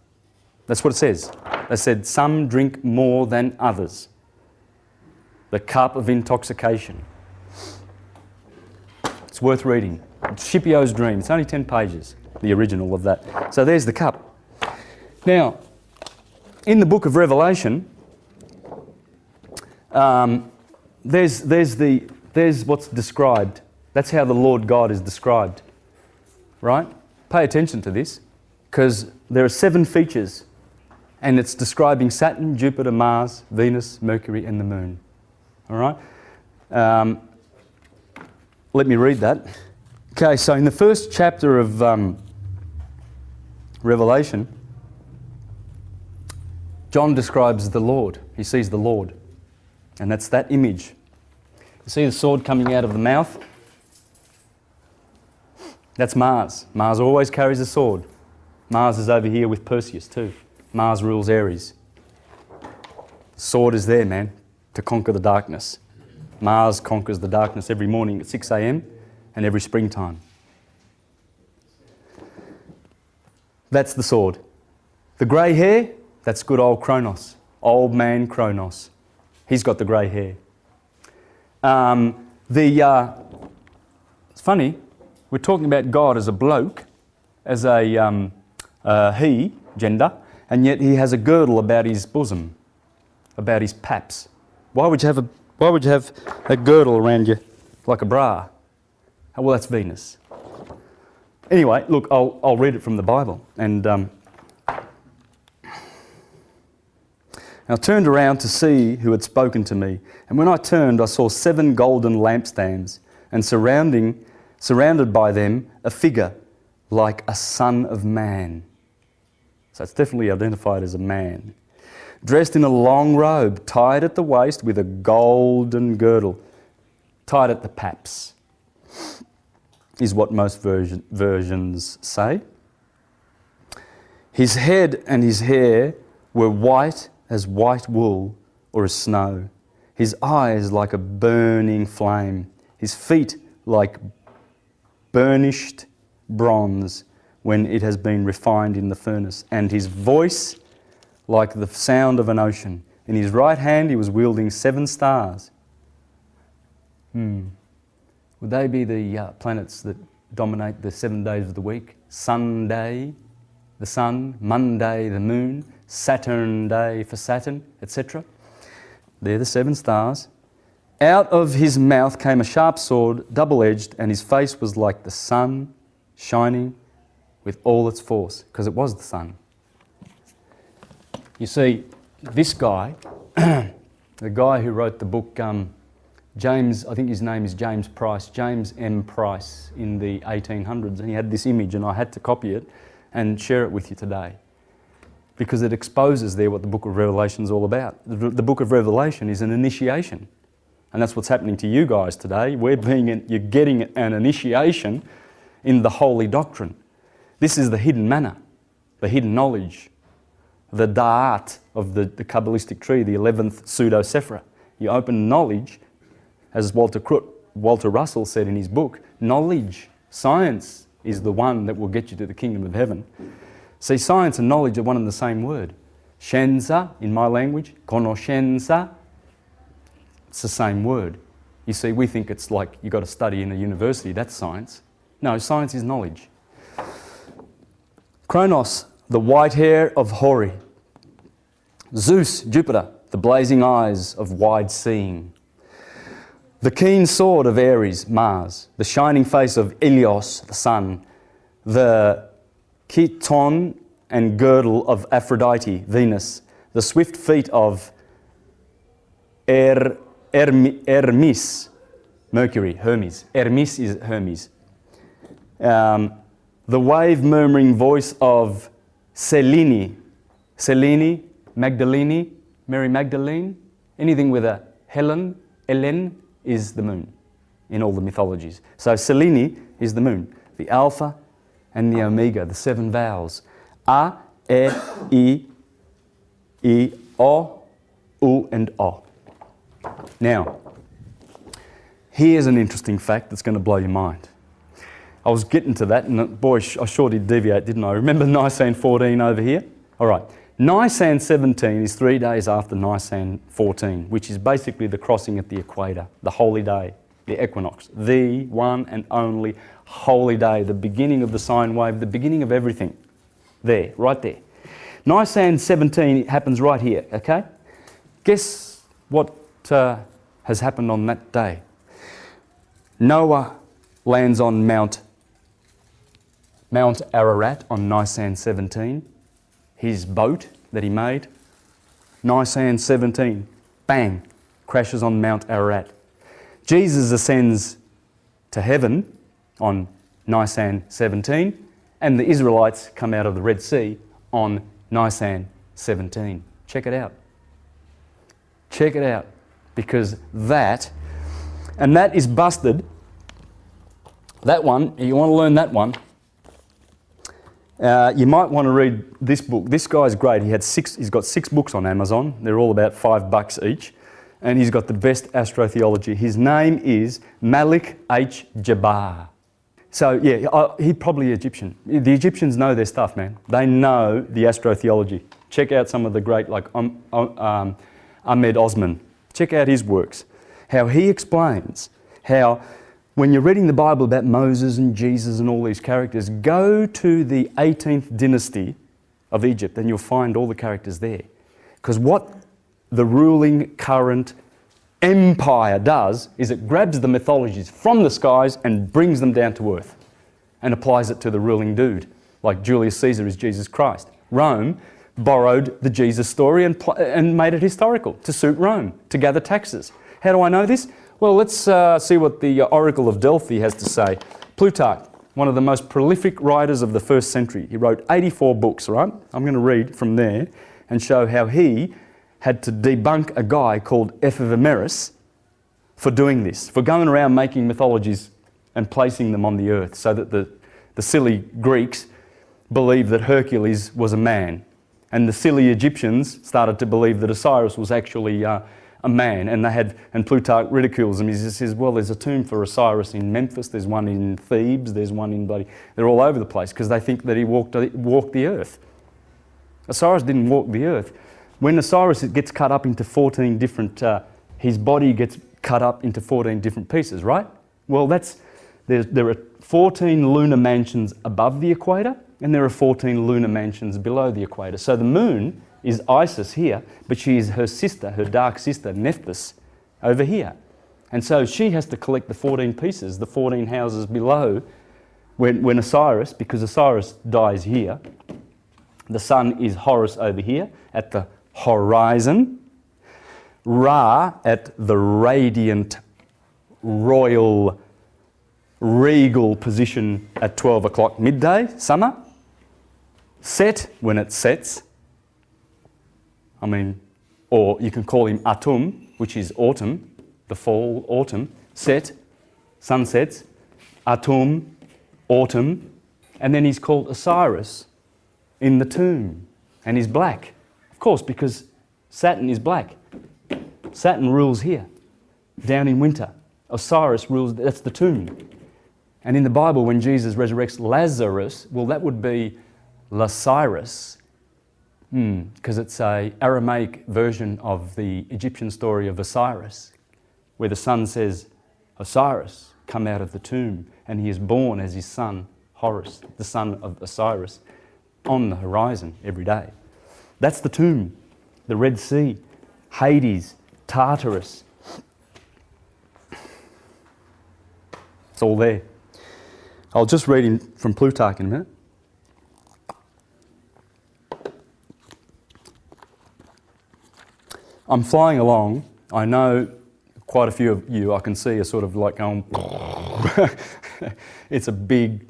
That's what it says. They said some drink more than others. The cup of intoxication. It's worth reading. It's Scipio's Dream. It's only 10 pages, the original of that. So there's the cup. Now, in the book of Revelation, there's what's described. That's how the Lord God is described, right? Pay attention to this, because there are 7 features, and it's describing Saturn, Jupiter, Mars, Venus, Mercury, and the Moon. All right? Let me read that. Okay, so in the first chapter of Revelation, John describes the Lord. He sees the Lord, and that's that image. You see the sword coming out of the mouth? That's Mars. Mars always carries a sword. Mars is over here with Perseus too. Mars rules Aries. Sword is there, man, to conquer the darkness. Mars conquers the darkness every morning at 6 a.m. and every springtime. That's the sword. The grey hair, that's good old Kronos. Old man Kronos. He's got the grey hair. It's funny, we're talking about God as a bloke, as a he, gender, and yet he has a girdle about his bosom, about his paps. Why would you have a girdle around you like a bra? Well, that's Venus. Anyway, look, I'll read it from the Bible. And I turned around to see who had spoken to me. And when I turned, I saw 7 golden lampstands, and surrounded by them, a figure like a son of man. So it's definitely identified as a man. Dressed in a long robe, tied at the waist with a golden girdle, tied at the paps, is what most versions say. His head and his hair were white as white wool or as snow. His eyes like a burning flame. His feet like burnished bronze when it has been refined in the furnace. And his voice like the sound of an ocean. In his right hand he was wielding 7 stars. Would they be the planets that dominate the 7 days of the week? Sunday, the sun; Monday, the moon; Saturn day for Saturn, etc. They're the 7 stars. Out of his mouth came a sharp sword, double-edged, and his face was like the sun shining with all its force, because it was the sun. You see, this guy, the guy who wrote the book, James, I think his name is James Price, James M. Price, in the 1800s, and he had this image, and I had to copy it and share it with you today, because it exposes there what the book of Revelation is all about. The book of Revelation is an initiation, and that's what's happening to you guys today. You're getting an initiation in the holy doctrine. This is the hidden manna, the hidden knowledge, the da'at of the Kabbalistic tree, the 11th pseudo-sephira. You open knowledge, as Walter Russell said in his book, knowledge, science is the one that will get you to the kingdom of heaven. See, science and knowledge are one and the same word. Scienza, in my language, conoscenza, it's the same word. You see, we think it's like you've got to study in a university, that's science. No, science is knowledge. Kronos, the white hair of Hori. Zeus, Jupiter, the blazing eyes of wide seeing. The keen sword of Aries, Mars. The shining face of Ilios, the sun. The chiton and girdle of Aphrodite, Venus. The swift feet of Hermes, Mercury, Hermes. Hermes is Hermes. The wave murmuring voice of Selene, Magdalene, Mary Magdalene. Anything with a Helen is the moon in all the mythologies. So Selene is the moon, the Alpha and the Omega, the 7 vowels. A, E, I, O, U and O. Now, here's an interesting fact that's going to blow your mind. I was getting to that, and boy, I sure did deviate, didn't I? Remember Nisan 14 over here? All right. Nisan 17 is 3 days after Nisan 14, which is basically the crossing at the equator, the holy day, the equinox, the one and only holy day, the beginning of the sine wave, the beginning of everything. There, right there. Nisan 17 happens right here, okay? Guess what has happened on that day. Noah lands on Mount Ararat on Nisan 17. His boat that he made, Nisan 17, bang, crashes on Mount Ararat. Jesus ascends to heaven on Nisan 17, and the Israelites come out of the Red Sea on Nisan 17. Check it out. Check it out, because that is busted. That one, you want to learn that one, you might want to read this book. This guy's great. He's got 6 books on Amazon. They're all about $5 each. And he's got the best astrotheology. His name is Malik H. Jabbar. So yeah, he's probably Egyptian. The Egyptians know their stuff, man. They know the astrotheology. Check out some of the great, like Ahmed Osman. Check out his works. How he explains how when you're reading the Bible about Moses and Jesus and all these characters, go to the 18th dynasty of Egypt and you'll find all the characters there. Because what the ruling current empire does is it grabs the mythologies from the skies and brings them down to earth and applies it to the ruling dude. Like Julius Caesar is Jesus Christ. Rome borrowed the Jesus story and made it historical to suit Rome, to gather taxes. How do I know this? Well, let's see what the Oracle of Delphi has to say. Plutarch, one of the most prolific writers of the 1st century. He wrote 84 books, right? I'm going to read from there and show how he had to debunk a guy called Ephemeris for doing this, for going around making mythologies and placing them on the earth so that the silly Greeks believed that Hercules was a man. And the silly Egyptians started to believe that Osiris was actually a man, and Plutarch ridicules him. He says, well, there's a tomb for Osiris in Memphis, there's one in Thebes, there's one in they're all over the place because they think that he walked the earth. Osiris didn't walk the earth. When Osiris gets cut up into 14 different, his body gets cut up into 14 different pieces, right? Well, there are 14 lunar mansions above the equator, and there are 14 lunar mansions below the equator. So the moon is Isis here, but she is her sister, her dark sister, Nephthys, over here. And so she has to collect the 14 pieces, the 14 houses below, when Osiris, because Osiris dies here, the sun is Horus over here at the horizon, Ra at the radiant, royal, regal position at 12 o'clock midday, summer, Set when it sets, or you can call him Atum, which is autumn, the fall, autumn, Set, sun sets, Atum, autumn, and then he's called Osiris in the tomb, and he's black. Of course, because Saturn is black. Saturn rules here, down in winter. Osiris rules, that's the tomb. And in the Bible, when Jesus resurrects Lazarus, well, that would be Lasirus, because it's an Aramaic version of the Egyptian story of Osiris, where the sun says, Osiris, come out of the tomb, and he is born as his son, Horus, the son of Osiris, on the horizon every day. That's the tomb, the Red Sea, Hades, Tartarus. It's all there. I'll just read from Plutarch in a minute. I'm flying along. I know quite a few of you, I can see, are sort of like going, it's a big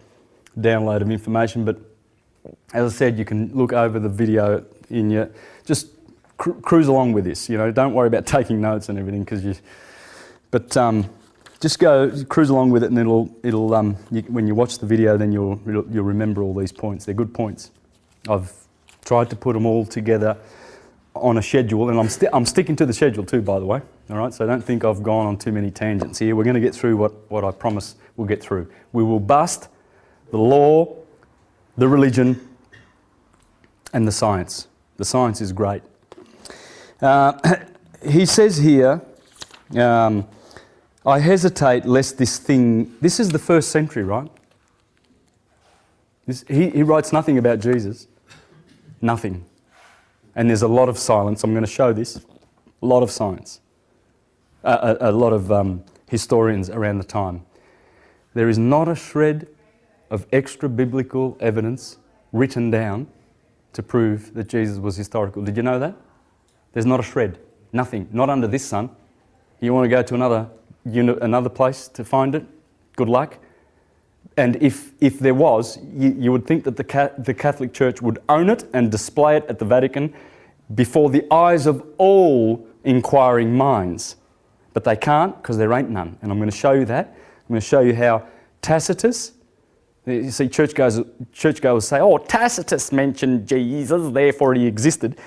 download of information, but as I said, you can look over the video in your, just cruise along with this, don't worry about taking notes and everything, just cruise along with it, and when you watch the video, then you'll remember all these points. They're good points. I've tried to put them all together on a schedule, and I'm sticking to the schedule too, by the way. All right, so don't think I've gone on too many tangents here. We're going to get through what I promise we'll get through. We will bust the law, the religion, and the science. The science is great. He says here, I hesitate lest this is the 1st century, right? He writes nothing about Jesus. Nothing. And there's a lot of silence. I'm going to show this. A lot of silence. a lot of historians around the time. There is not a shred of extra-biblical evidence written down to prove that Jesus was historical. Did you know that? There's not a shred. Nothing. Not under this sun. You want to go to another place to find it? Good luck. And if there was, you would think that the Catholic Church would own it and display it at the Vatican before the eyes of all inquiring minds. But they can't, because there ain't none. And I'm going to show you that. I'm going to show you how Tacitus, you see churchgoers say, oh, Tacitus mentioned Jesus, therefore he existed.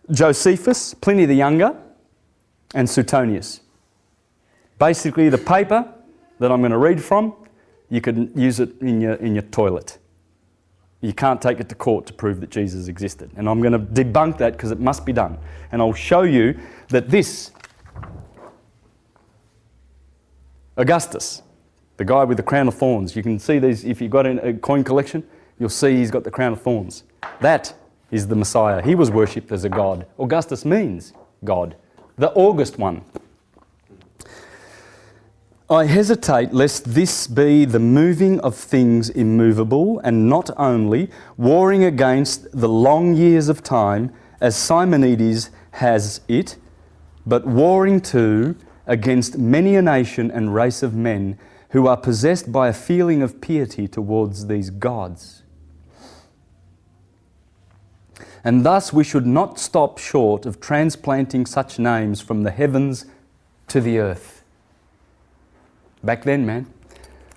Josephus, Pliny the Younger, and Suetonius. Basically the paper that I'm going to read from, you can use it in your toilet. You can't take it to court to prove that Jesus existed. And I'm going to debunk that because it must be done. And I'll show you that this Augustus, the guy with the crown of thorns, you can see these, if you've got a coin collection, you'll see he's got the crown of thorns. That is the Messiah. He was worshipped as a god. Augustus means God, the August one. I hesitate lest this be the moving of things immovable, and not only warring against the long years of time, as Simonides has it, but warring too against many a nation and race of men who are possessed by a feeling of piety towards these gods. And thus we should not stop short of transplanting such names from the heavens to the earth. Back then, man.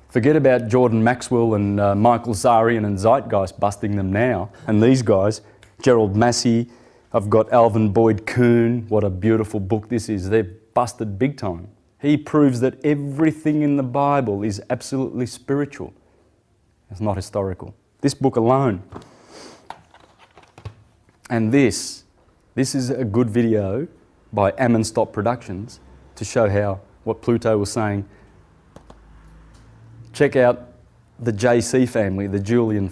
Forget about Jordan Maxwell and Michael Zarian and Zeitgeist busting them now. And these guys, Gerald Massey, I've got Alvin Boyd Kuhn. What a beautiful book this is. They're busted big time. He proves that everything in the Bible is absolutely spiritual. It's not historical. This book alone. And this is a good video by Ammon Stop Productions to show how what Pluto was saying. Check out the JC family, the Julian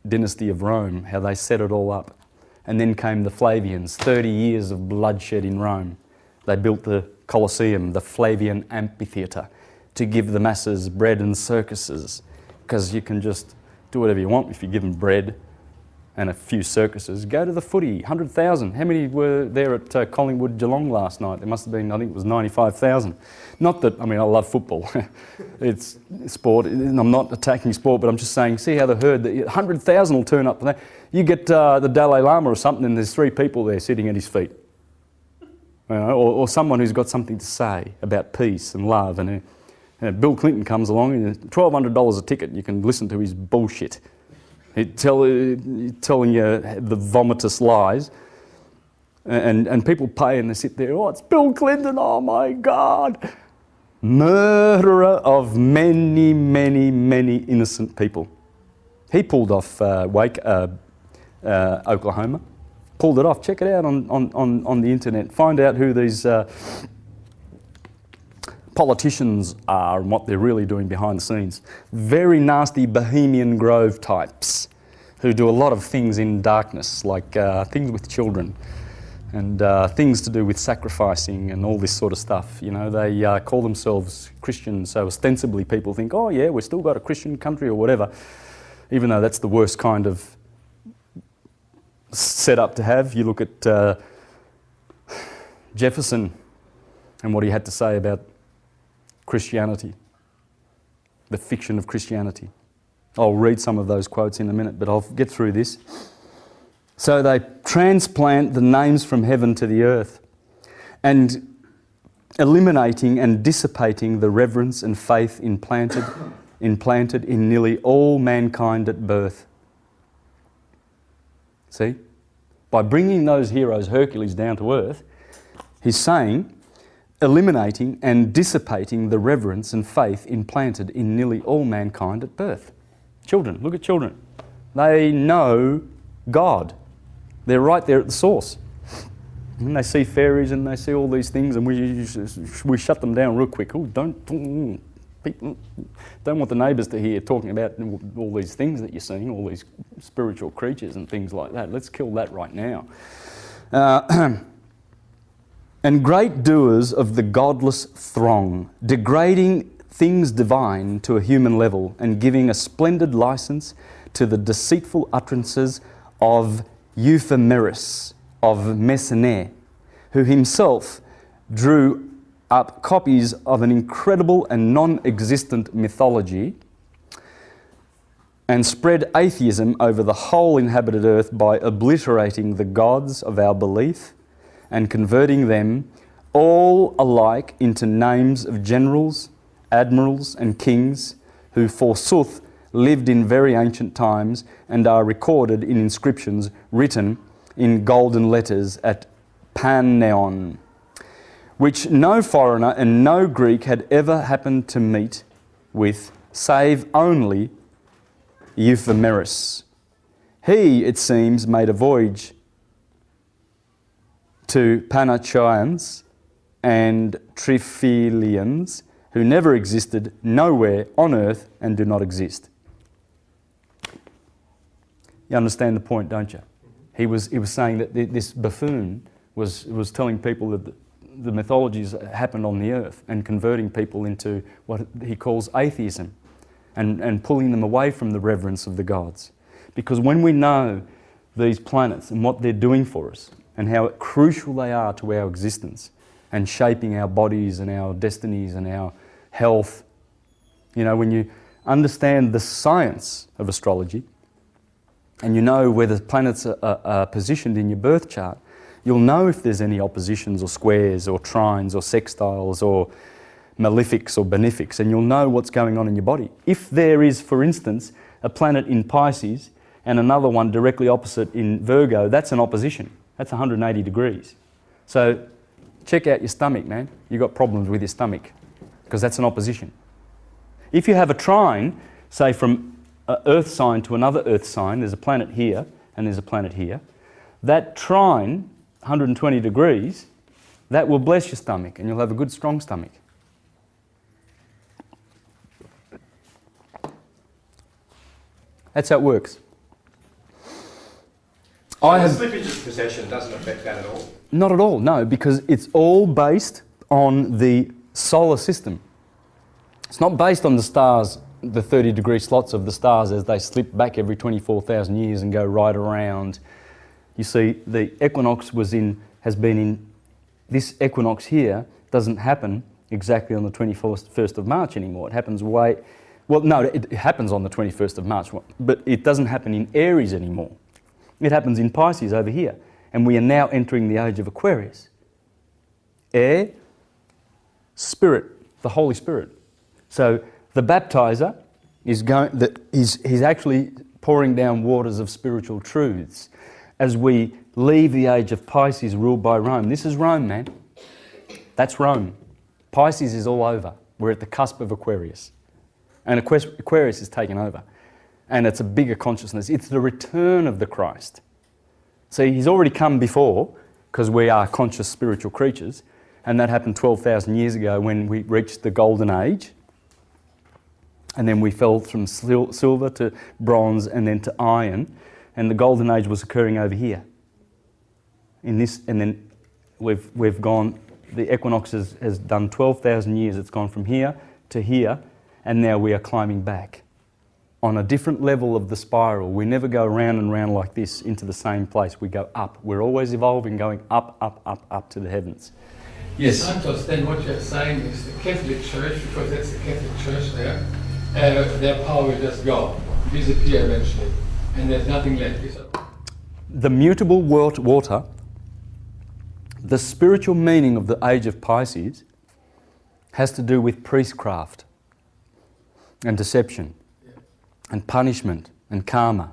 dynasty of Rome, how they set it all up. And then came the Flavians, 30 years of bloodshed in Rome. They built the Colosseum, the Flavian amphitheatre, to give the masses bread and circuses, because you can just do whatever you want if you give them bread and a few circuses. Go to the footy, 100,000. How many were there at Collingwood Geelong last night? There must have been, I think it was 95,000. Not that, I mean, I love football. It's sport, and I'm not attacking sport, but I'm just saying, see how the herd, 100,000 will turn up for that. You get the Dalai Lama or something, and there's 3 people there sitting at his feet. You know, or someone who's got something to say about peace and love. And Bill Clinton comes along, and $1,200 a ticket, you can listen to his bullshit. He's telling you the vomitous lies, and people pay and they sit there, oh, it's Bill Clinton, oh my God. Murderer of many, many, many innocent people. He pulled off Oklahoma. Pulled it off. Check it out on the internet. Find out who these politicians are and what they're really doing behind the scenes. Very nasty Bohemian Grove types who do a lot of things in darkness, like things with children and things to do with sacrificing and all this sort of stuff. You know, they call themselves Christians, so ostensibly people think, oh yeah, we've still got a Christian country or whatever, even though that's the worst kind of setup to have. You look at Jefferson and what he had to say about Christianity, the fiction of Christianity. I'll read some of those quotes in a minute, but I'll get through this. So they transplant the names from heaven to the earth, and eliminating and dissipating the reverence and faith implanted in nearly all mankind at birth. See? By bringing those heroes, Hercules, down to earth, he's saying, eliminating and dissipating the reverence and faith implanted in nearly all mankind at birth. Children, look at children. They know God. They're right there at the source. And they see fairies and they see all these things, and we shut them down real quick. Oh, people don't want the neighbours to hear talking about all these things that you're seeing, all these spiritual creatures and things like that. Let's kill that right now. and great doers of the godless throng, degrading things divine to a human level and giving a splendid license to the deceitful utterances of Euphemerus of Messene, who himself drew up copies of an incredible and non-existent mythology and spread atheism over the whole inhabited earth by obliterating the gods of our belief and converting them all alike into names of generals, admirals and kings who forsooth lived in very ancient times and are recorded in inscriptions written in golden letters at Panneon, which no foreigner and no Greek had ever happened to meet with, save only Euphemerus. He, it seems, made a voyage to Panachians and Triphilians, who never existed nowhere on earth and do not exist. You understand the point, don't you? He was saying that this buffoon was telling people that the mythologies happened on the earth and converting people into what he calls atheism and pulling them away from the reverence of the gods. Because when we know these planets and what they're doing for us and how crucial they are to our existence and shaping our bodies and our destinies and our health, you know, when you understand the science of astrology and you know where the planets are positioned in your birth chart, you'll know if there's any oppositions or squares or trines or sextiles or malefics or benefics, and you'll know what's going on in your body. If there is, for instance, a planet in Pisces and another one directly opposite in Virgo, that's an opposition. That's 180 degrees. So check out your stomach, man. You've got problems with your stomach because that's an opposition. If you have a trine, say from an earth sign to another earth sign, there's a planet here and there's a planet here, that trine, 120 degrees, that will bless your stomach and you'll have a good strong stomach. That's how it works. So the slippage of possession doesn't affect that at all? Not at all, no, because it's all based on the solar system. It's not based on the stars, the 30-degree slots of the stars as they slip back every 24,000 years and go right around. You see, the equinox has been in, this equinox here doesn't happen exactly on the 21st of March anymore. It happens it happens on the 21st of March, but it doesn't happen in Aries anymore. It happens in Pisces over here. And we are now entering the age of Aquarius. Air, Spirit, the Holy Spirit. So the baptizer he's actually pouring down waters of spiritual truths as we leave the age of Pisces ruled by Rome. This is Rome, man. That's Rome. Pisces is all over. We're at the cusp of Aquarius. And Aquarius is taken over. And it's a bigger consciousness. It's the return of the Christ. See, he's already come before because we are conscious spiritual creatures. And that happened 12,000 years ago when we reached the golden age. And then we fell from silver to bronze and then to iron. And the golden age was occurring over here. And then we've gone, the equinox has done 12,000 years. It's gone from here to here. And now we are climbing back on a different level of the spiral. We never go round and round like this into the same place. We go up. We're always evolving, going up, up, up, up to the heavens. Yes, Santos, then what you're saying is the Catholic Church, because that's the Catholic Church there, their power will just go, disappear eventually, and there's nothing left. The mutable water, the spiritual meaning of the age of Pisces has to do with priestcraft and deception and punishment and karma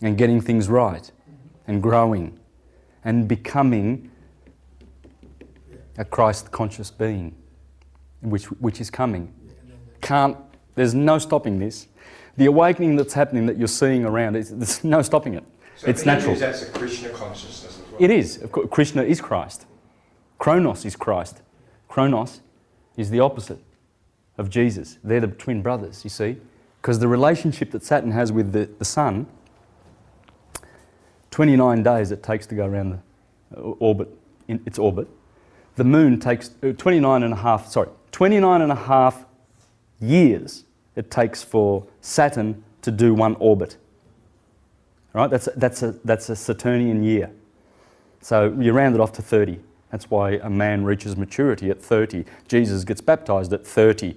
and getting things right and growing and becoming a Christ-conscious being, which is coming. There's no stopping this. The awakening that's happening that you're seeing around, there's no stopping it. So it's natural. That's a Krishna consciousness as well. It is. Of course, Krishna is Christ. Kronos is Christ. Kronos is the opposite of Jesus. They're the twin brothers, you see. Because the relationship that Saturn has with the sun, 29 days it takes to go around the orbit, in its orbit. The moon takes 29 and a half years it takes for Saturn to do one orbit. Right? That's a Saturnian year. So you round it off to 30. That's why a man reaches maturity at 30. Jesus gets baptized at 30.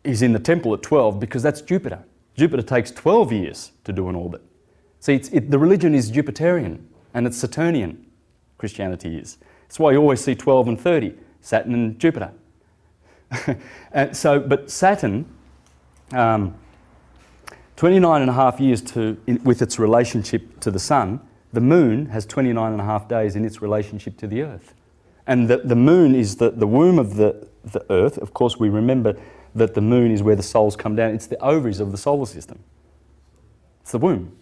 He's in the temple at 12 because that's Jupiter. Jupiter takes 12 years to do an orbit. See, the religion is Jupiterian and it's Saturnian, Christianity is. That's why you always see 12 and 30, Saturn and Jupiter. But Saturn, 29 and a half years with its relationship to the sun, the moon has 29 and a half days in its relationship to the earth. And the moon is the womb of the earth. Of course, we remember that the moon is where the souls come down. It's the ovaries of the solar system. It's the womb.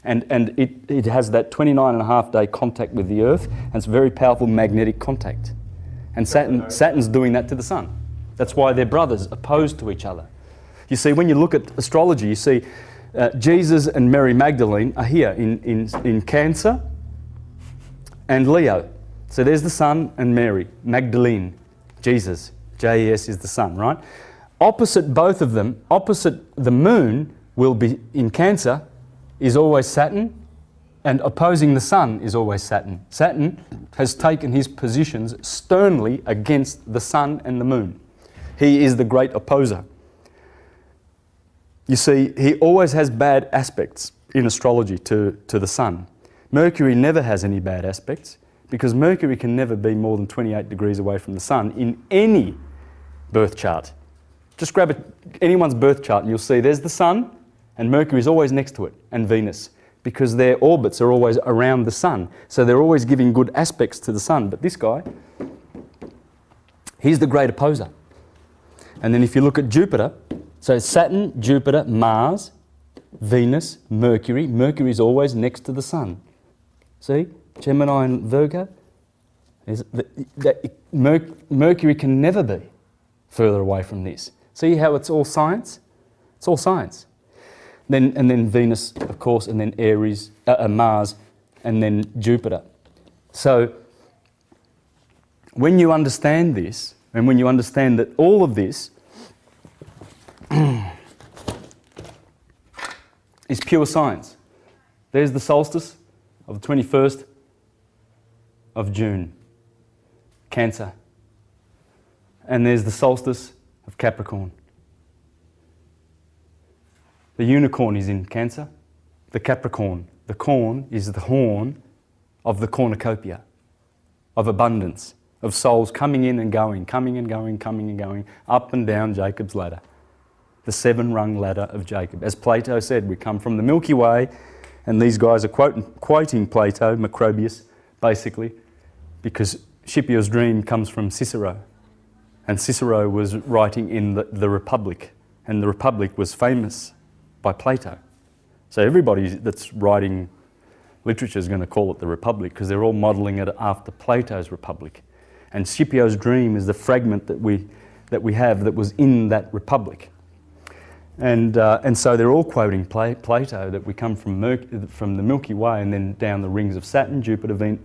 And it has that 29 and a half day contact with the earth, and it's a very powerful magnetic contact. And Saturn's doing that to the sun. That's why they're brothers, opposed to each other. You see, when you look at astrology, you see Jesus and Mary Magdalene are here in Cancer and Leo. So there's the sun and Mary, Magdalene, Jesus, JES is the sun, right? Opposite both of them, opposite the moon will be in Cancer is always Saturn, and opposing the sun is always Saturn. Saturn has taken his positions sternly against the sun and the moon. He is the great opposer. You see, he always has bad aspects in astrology to the sun. Mercury never has any bad aspects because Mercury can never be more than 28 degrees away from the sun in any birth chart. Just grab anyone's birth chart and you'll see there's the sun and Mercury is always next to it, and Venus, because their orbits are always around the sun. So they're always giving good aspects to the sun. But this guy, he's the great opposer. And then if you look at Jupiter, so Saturn, Jupiter, Mars, Venus, Mercury. Mercury is always next to the sun. See? Gemini and Virgo. Mercury can never be further away from this. See how it's all science? It's all science. And then Venus, of course, and then Aries, Mars, and then Jupiter. So when you understand this, and when you understand that all of this is pure science. There's the solstice of the 21st of June, Cancer. And there's the solstice of Capricorn. The unicorn is in Cancer. The Capricorn, the corn, is the horn of the cornucopia, of abundance, of souls coming in and going, coming and going, coming and going, up and down Jacob's ladder. The seven-rung ladder of Jacob. As Plato said, we come from the Milky Way, and these guys are quoting Plato, Macrobius, basically, because Scipio's dream comes from Cicero. And Cicero was writing in the Republic, and the Republic was famous by Plato. So everybody that's writing literature is going to call it the Republic because they're all modelling it after Plato's Republic. And Scipio's dream is the fragment that we have that was in that Republic. And so they're all quoting Plato, that we come from the Milky Way and then down the rings of Saturn, Jupiter,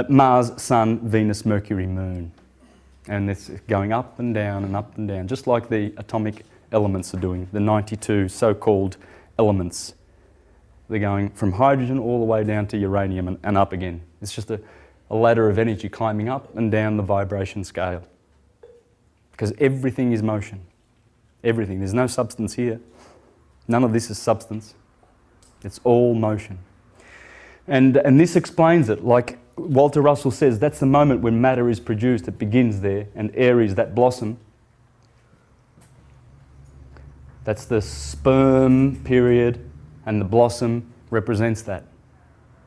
Mars, Sun, Venus, Mercury, Moon. And it's going up and down, just like the atomic elements are doing, the 92 so-called elements. They're going from hydrogen all the way down to uranium and up again. It's just a ladder of energy climbing up and down the vibration scale. Because everything is motion. Everything. There's no substance here. None of this is substance. It's all motion. And this explains it. Like Walter Russell says, that's the moment when matter is produced. It begins there. And Aries, that blossom, that's the sperm period, and the blossom represents that.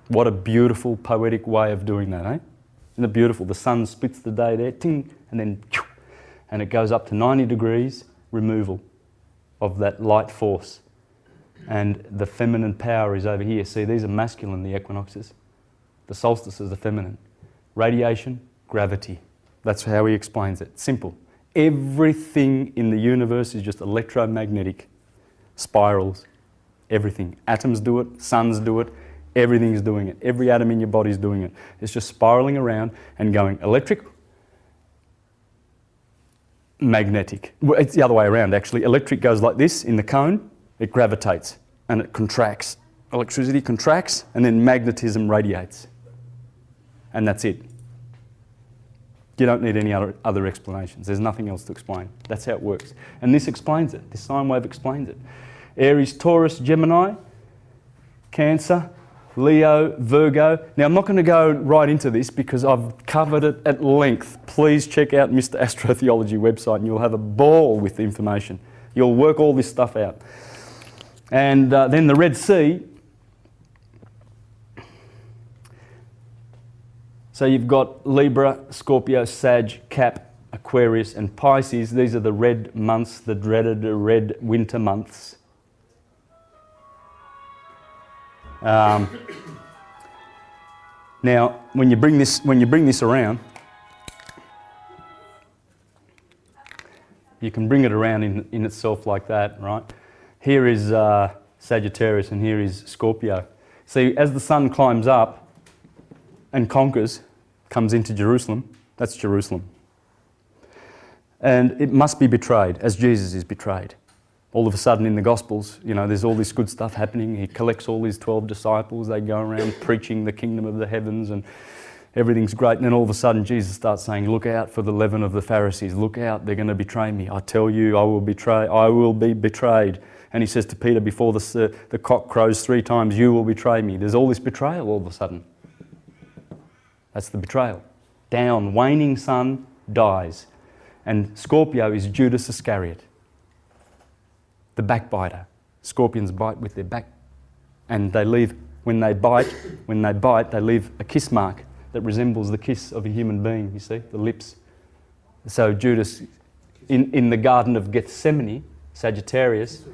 What a beautiful poetic way of doing that, eh? Isn't it beautiful? The sun splits the day there, ting, and then and it goes up to 90 degrees, removal of that light force. And the feminine power is over here. See, these are masculine, the equinoxes. The solstices are feminine. Radiation, gravity. That's how he explains it. Simple. Everything in the universe is just electromagnetic spirals. Everything. Atoms do it, suns do it, Everything is doing it. Every atom in your body is doing it. It's just spiraling around and going electric, magnetic. Well, it's the other way around, actually. Electric goes like this in the cone, it gravitates and it contracts. Electricity contracts and then magnetism radiates. And that's it. You don't need any other explanations. There's nothing else to explain. That's how it works. And this explains it. This sine wave explains it. Aries, Taurus, Gemini, Cancer, Leo, Virgo. Now, I'm not going to go right into this because I've covered it at length. Please check out Mr. Astrotheology website and you'll have a ball with the information. You'll work all this stuff out. And then the Red Sea. So you've got Libra, Scorpio, Sag, Cap, Aquarius and Pisces. These are the red months, the dreaded red winter months. Now, when you bring this around, you can bring it around in itself like that, right? Here is Sagittarius and here is Scorpio. See, as the sun climbs up and conquers, comes into Jerusalem, that's Jerusalem. And it must be betrayed, as Jesus is betrayed. All of a sudden in the Gospels, you know, there's all this good stuff happening. He collects all his 12 disciples. They go around preaching the kingdom of the heavens and everything's great. And then all of a sudden Jesus starts saying, look out for the leaven of the Pharisees. Look out, they're going to betray me. I tell you, I will be betrayed. And he says to Peter, before the cock crows 3 times, you will betray me. There's all this betrayal all of a sudden. That's the betrayal. Down, waning sun dies. And Scorpio is Judas Iscariot, the backbiter. Scorpions bite with their back, and they leave, when they bite, they leave a kiss mark that resembles the kiss of a human being, you see, the lips. So Judas, in the Garden of Gethsemane, Sagittarius,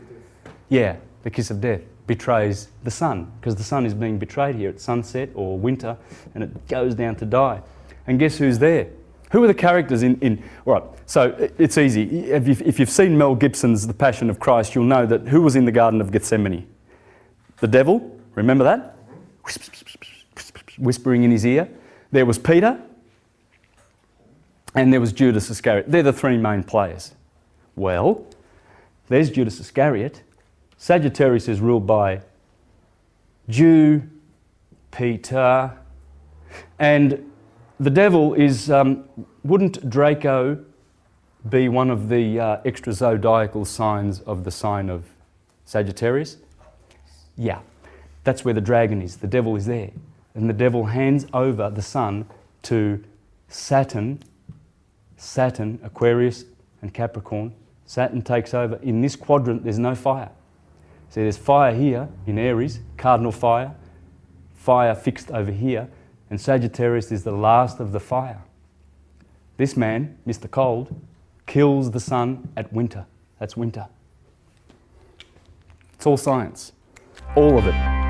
yeah, the kiss of death, betrays the sun, because the sun is being betrayed here at sunset or winter, and it goes down to die. And guess who's there? Who are the characters in all right, so it's easy. If you've seen Mel Gibson's The Passion of Christ, you'll know that who was in the Garden of Gethsemane? The devil, remember that? Whispering in his ear. There was Peter, and there was Judas Iscariot. They're the 3 main players. Well, there's Judas Iscariot. Sagittarius is ruled by Jupiter, and the devil is, wouldn't Draco be one of the extra zodiacal signs of the sign of Sagittarius? Yeah, that's where the dragon is. The devil is there. And the devil hands over the sun to Saturn, Aquarius and Capricorn. Saturn takes over. In this quadrant, there's no fire. See, there's fire here in Aries, cardinal fire, fire fixed over here, and Sagittarius is the last of the fire. This man, Mr. Cold, kills the sun at winter. That's winter. It's all science. All of it.